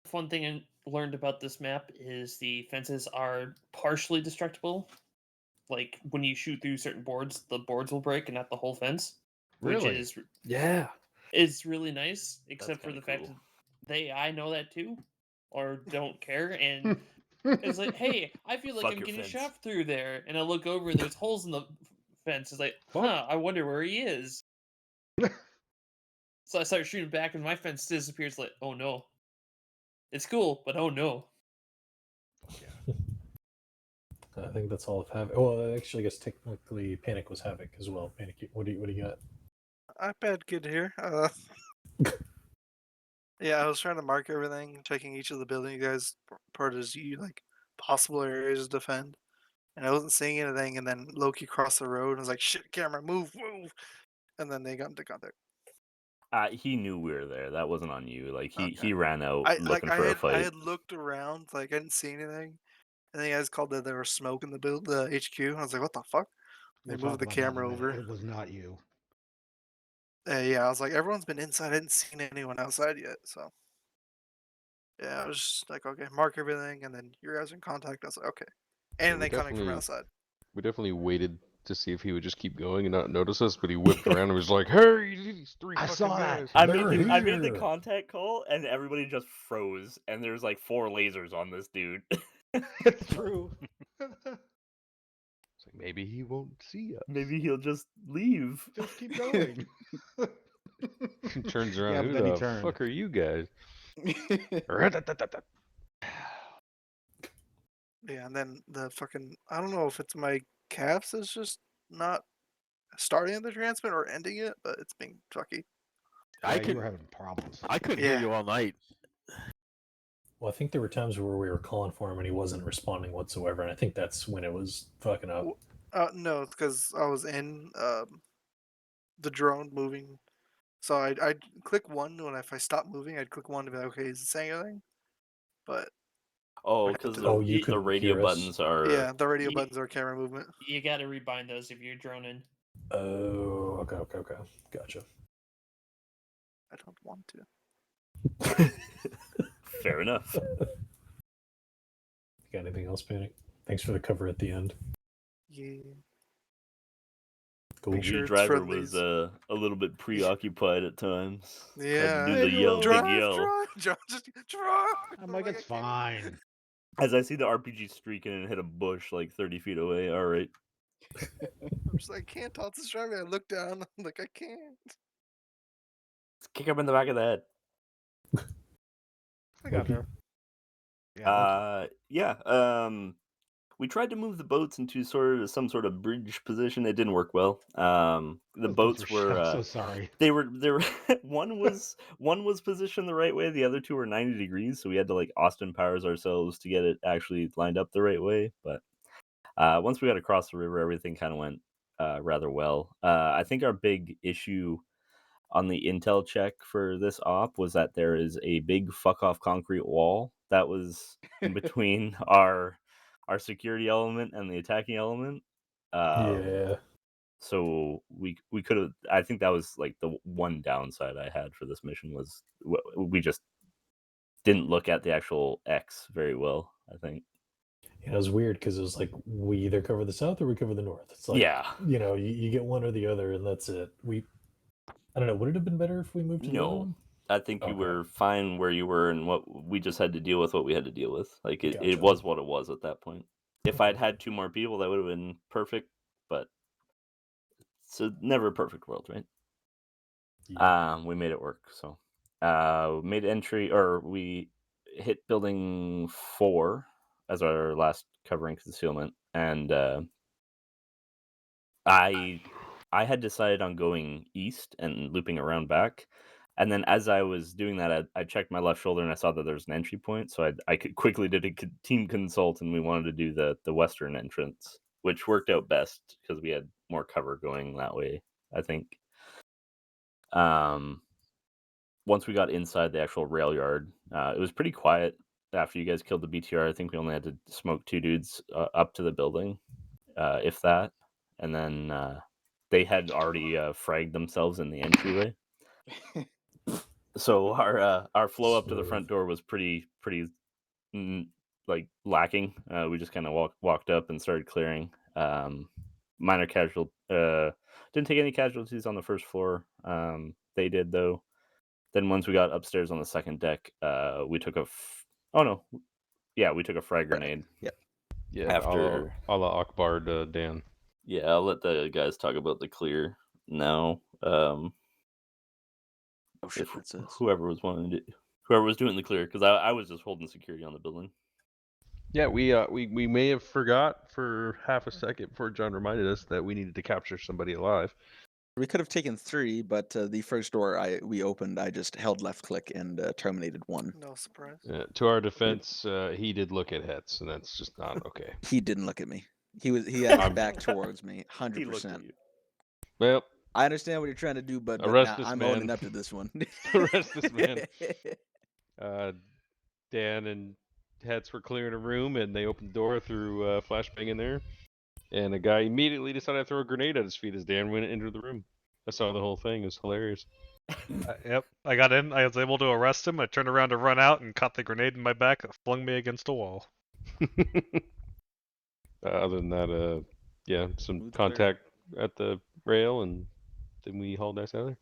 Fun thing I learned about this map is the fences are partially destructible. Like when you shoot through certain boards, the boards will break and not the whole fence. Which Really? is Yeah. It's really nice, except for the fact that I know that too, or don't care, and it's like, hey, I feel like Fuck I'm your getting fence. shot through there, and I look over and there's holes in the fence. It's like, I wonder where he is. So I start shooting back, and my fence disappears. Like, oh no, it's cool, but oh no. I think that's all of Havoc. Well, actually, I guess technically Panic was Havoc as well. Panic, what do you got? iPad kid here. Yeah, I was trying to mark everything, checking each of the building you guys part as you like possible areas to defend, and I wasn't seeing anything. And then Loki crossed the road and was like, "Shit, camera, move!" And then they got into contact. He knew we were there. That wasn't on you. Like he ran out I looking for a fight. I had looked around, like I didn't see anything, and then you guys called that there was smoke in the HQ. And I was like, "What the fuck?" They We'll moved the talk about that in a camera minute. over. It was not you. Yeah, I was like, everyone's been inside. I hadn't seen anyone outside yet, so yeah, I was just like, okay, mark everything, and then you guys are in contact. I was like, okay, and we then coming from outside. We definitely waited to see if he would just keep going and not notice us, but he whipped around and was like, "Hey, these 3 fucking guys!" I made the contact call, and everybody just froze. And there's like 4 lasers on this dude. It's true. It's like, maybe he won't see us. Maybe he'll just leave. Just keep going. He turns around. Yeah, Who but then he the turned. fuck are you guys? Yeah, and then the fucking, I don't know if it's my calves is just not starting the transmit or ending it, but it's being fucky. You were having problems. I couldn't hear you all night. Well, I think there were times where we were calling for him and he wasn't responding whatsoever, and I think that's when it was fucking up. No, it's because I was in the drone moving. So I'd click 1 when if I stop moving, I'd click 1 to be like, okay, is it saying anything? But Oh, because the radio buttons are... Yeah, the radio buttons are camera movement. You got to rebind those if you're droning. Oh, okay. Gotcha. I don't want to. Fair enough. Got anything else, Panic? Thanks for the cover at the end. Yeah. Cool. Your driver was a little bit preoccupied at times. Yeah. Had to do the yell, drive, big yell. drive, just drive. I'm like, it's fine. As I see the RPG streaking and hit a bush like 30 feet away. All right. I'm just like, I can't toss this driving. I look down. I'm like, I can't. Let's kick him in the back of the head. I got there. We tried to move the boats into some sort of bridge position. It didn't work well. The Those boats were. were. I'm so sorry. They were. One was positioned the right way. The other two were 90 degrees. So we had to like Austin Powers ourselves to get it actually lined up the right way. But once we got across the river, everything kind of went rather well. I think our big issue on the intel check for this op was that there is a big fuck off concrete wall that was in between our security element and the attacking element. Yeah. So we could have. I think that was like the one downside I had for this mission was we just didn't look at the actual X very well. I think. Yeah, it was weird because it was like we either cover the south or we cover the north. It's like, Yeah. you get one or the other, and that's it. I don't know. Would it have been better if we moved to the other No, one? I think you were fine where you were, and what we just had to deal with what we had to deal with. Like it Gotcha. was what it was at that point. If I'd had 2 more people, that would have been perfect. But it's never a perfect world, right? We made it work. So we made entry, or we hit building 4 as our last covering concealment, and I had decided on going east and looping around back. And then as I was doing that, I checked my left shoulder and I saw that there's an entry point. So I quickly did a team consult, and we wanted to do the western entrance, which worked out best because we had more cover going that way, I think. Once we got inside the actual rail yard, it was pretty quiet after you guys killed the BTR. I think we only had to smoke 2 dudes up to the building, if that. And then they had already fragged themselves in the entryway. So our flow up to the front door was pretty like lacking. We just kind of walked up and started clearing. Minor casual. Didn't take any casualties on the first floor. They did though. Then once we got upstairs on the second deck, we took we took a frag grenade. Yep. Yeah, After a la Akbar to Dan. Yeah, I'll let the guys talk about the clear now. Whoever was doing the clear, because I was just holding security on the building. Yeah, we may have forgot for half a second before John reminded us that we needed to capture somebody alive. We could have taken 3, but the first door we opened, I just held left click and terminated 1. No surprise. To our defense, he did look at Hetz, and that's just not okay. He didn't look at me. He had his back towards me, 100%. Well, I understand what you're trying to do, but arrest this I'm man. owning up to this one. Arrest this man. Dan and Hetz were clearing a room, and they opened the door through flashbang in there, and a guy immediately decided to throw a grenade at his feet as Dan went into the room. I saw the whole thing. It was hilarious. Yep, I got in. I was able to arrest him. I turned around to run out and caught the grenade in my back that flung me against a wall. Other than that, some contact at the rail, and then we hauled ass out of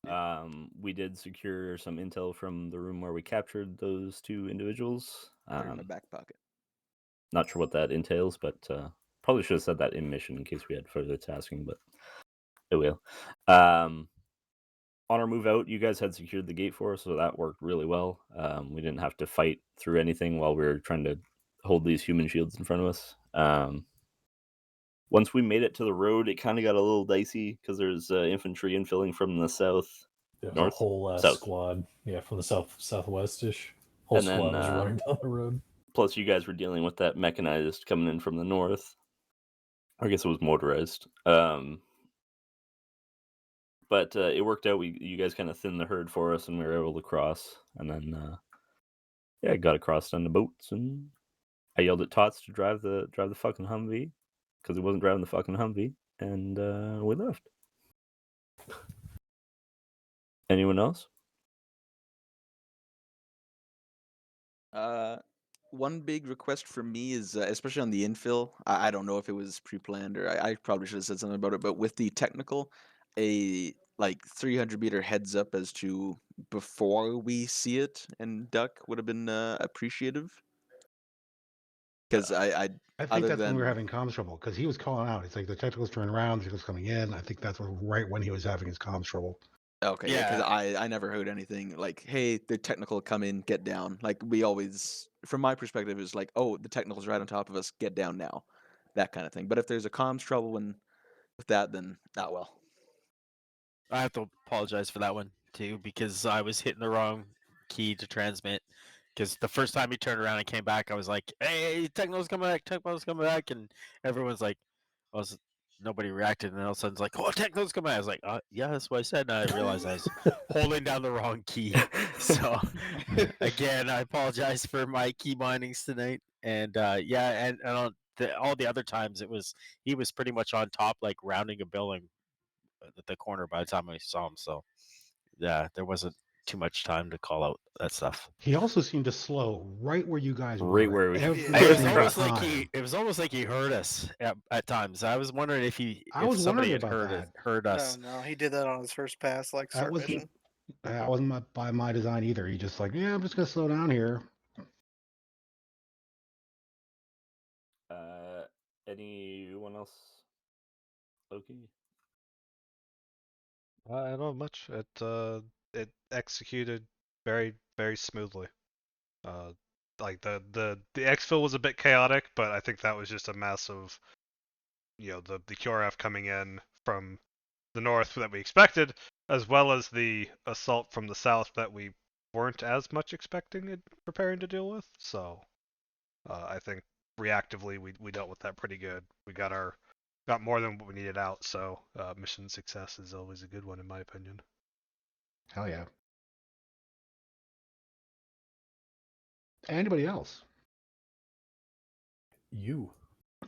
there. We did secure some intel from the room where we captured those 2 individuals. In my back pocket. Not sure what that entails, but probably should have said that in mission in case we had further tasking, but it will. On our move out, you guys had secured the gate for us, so that worked really well. We didn't have to fight through anything while we were trying to hold these human shields in front of us. Once we made it to the road, it kind of got a little dicey because there's infantry infilling from the south. There's north, a whole south. Squad. Yeah, from the southwest-ish. Whole And then, squad was running down the road. Plus, you guys were dealing with that mechanized coming in from the north. I guess it was motorized. But it worked out. You guys kind of thinned the herd for us, and we were able to cross. And then, got across on the boats, and I yelled at Tots to drive the fucking Humvee because he wasn't driving the fucking Humvee, and we left. Anyone else? One big request from me is, especially on the infill, I don't know if it was pre-planned or I probably should have said something about it, but with the technical, a 300-meter heads up as to before we see it and duck would have been appreciative. Because I think other that's when we were than having comms trouble because he was calling out. It's like the technicals turning around, the technicals coming in. I think that's right when he was having his comms trouble. Okay, yeah, because I never heard anything like, "Hey, the technical, come in, get down." Like we always, from my perspective, is like, "Oh, the technical's right on top of us, get down now," that kind of thing. But if there's a comms trouble with that, then well. I have to apologize for that one too because I was hitting the wrong key to transmit. Because the first time he turned around and came back, I was like, "Hey, Techno's coming back," and everyone's like, nobody reacted, and then all of a sudden it's like, "Oh, Techno's coming back." I was like, "Yeah, that's what I said." And I realized I was holding down the wrong key. So again, I apologize for my key bindings tonight. And and on all the other times, he was pretty much on top, like rounding a building at the corner by the time I saw him. So yeah, there wasn't too much time to call out that stuff. He also seemed to slow right where you guys Right were. where we every It was single almost like time. it was almost like he heard us at times. I was wondering if I was somebody wondering had about that. heard us. No, he did that on his first pass, like That start wasn't mission. that wasn't by my design either. He just like, yeah, I'm just gonna slow down here. Anyone else? Loki? I don't know much. It executed very very smoothly. Like the exfil was a bit chaotic, but I think that was just a mess of, the QRF coming in from the north that we expected, as well as the assault from the south that we weren't as much expecting and preparing to deal with. So I think reactively we dealt with that pretty good. We got more than what we needed out. So mission success is always a good one in my opinion. Hell yeah. Anybody else? You.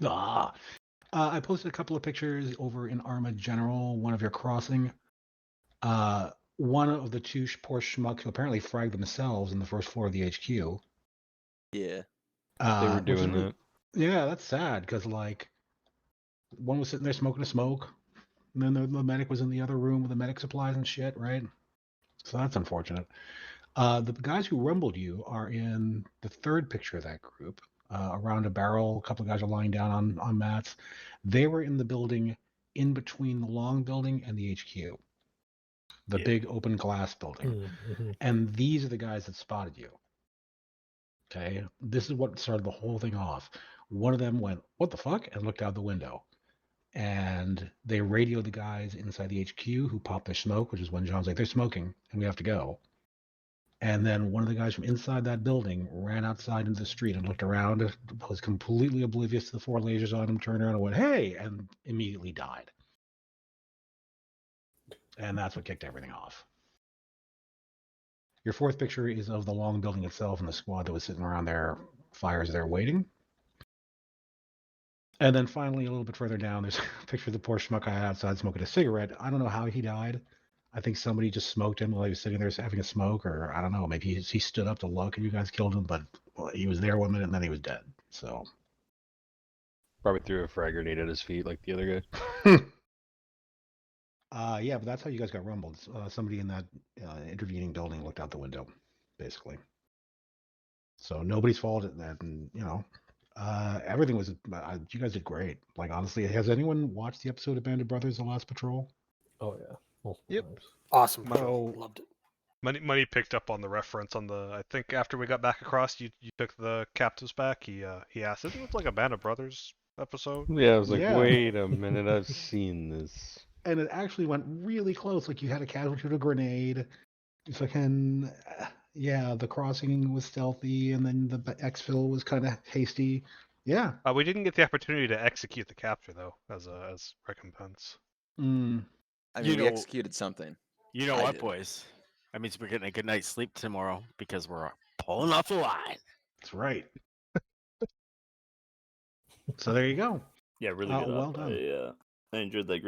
I posted a couple of pictures over in Arma General, one of your crossing. One of the two poor schmucks who apparently fragged themselves in the first floor of the HQ. Yeah. They were doing that. Yeah, that's sad because like one was sitting there smoking a smoke, and then the medic was in the other room with the medic supplies and shit, right? So that's unfortunate. The guys who rumbled you are in the third picture of that group, around a barrel. A couple of guys are lying down on mats. They were in the building in between the long building and the HQ, the big open glass building. Mm-hmm. And these are the guys that spotted you. Okay, this is what started the whole thing off. One of them went, "What the fuck?" and looked out the window. And they radioed the guys inside the HQ who popped their smoke, which is when John's like, "They're smoking and we have to go." And then one of the guys from inside that building ran outside into the street and looked around, was completely oblivious to the 4 lasers on him, turned around and went, "Hey," and immediately died. And that's what kicked everything off. Your fourth picture is of the long building itself and the squad that was sitting around their fires there waiting. And then finally, a little bit further down, there's a picture of the poor schmuck guy outside smoking a cigarette. I don't know how he died. I think somebody just smoked him while he was sitting there having a smoke, or I don't know. Maybe he stood up to look and you guys killed him, but he was there 1 minute and then he was dead. So Probably threw a frag grenade at his feet like the other guy. Yeah, but that's how you guys got rumbled. Somebody in that intervening building looked out the window, basically. So nobody's fault, and everything was. You guys did great. Like honestly, has anyone watched the episode of Band of Brothers: The Last Patrol? Oh yeah, multiple Yep. times. Awesome Money- show. Loved it. Money picked up on the reference on the. I think after we got back across, you took the captives back. He asked, "Isn't it like a Band of Brothers episode?" Yeah, I was like, Yeah. wait a minute, I've seen this. And it actually went really close. Like you had a casualty to a grenade. Fucking yeah, the crossing was stealthy, and then the exfil was kind of hasty. Yeah. We didn't get the opportunity to execute the capture though, as recompense. I mean, we executed something. You know I what, did. boys? That means we're getting a good night's sleep tomorrow because we're pulling off the line. That's right. So there you go. Yeah, really good. Well done. I enjoyed that.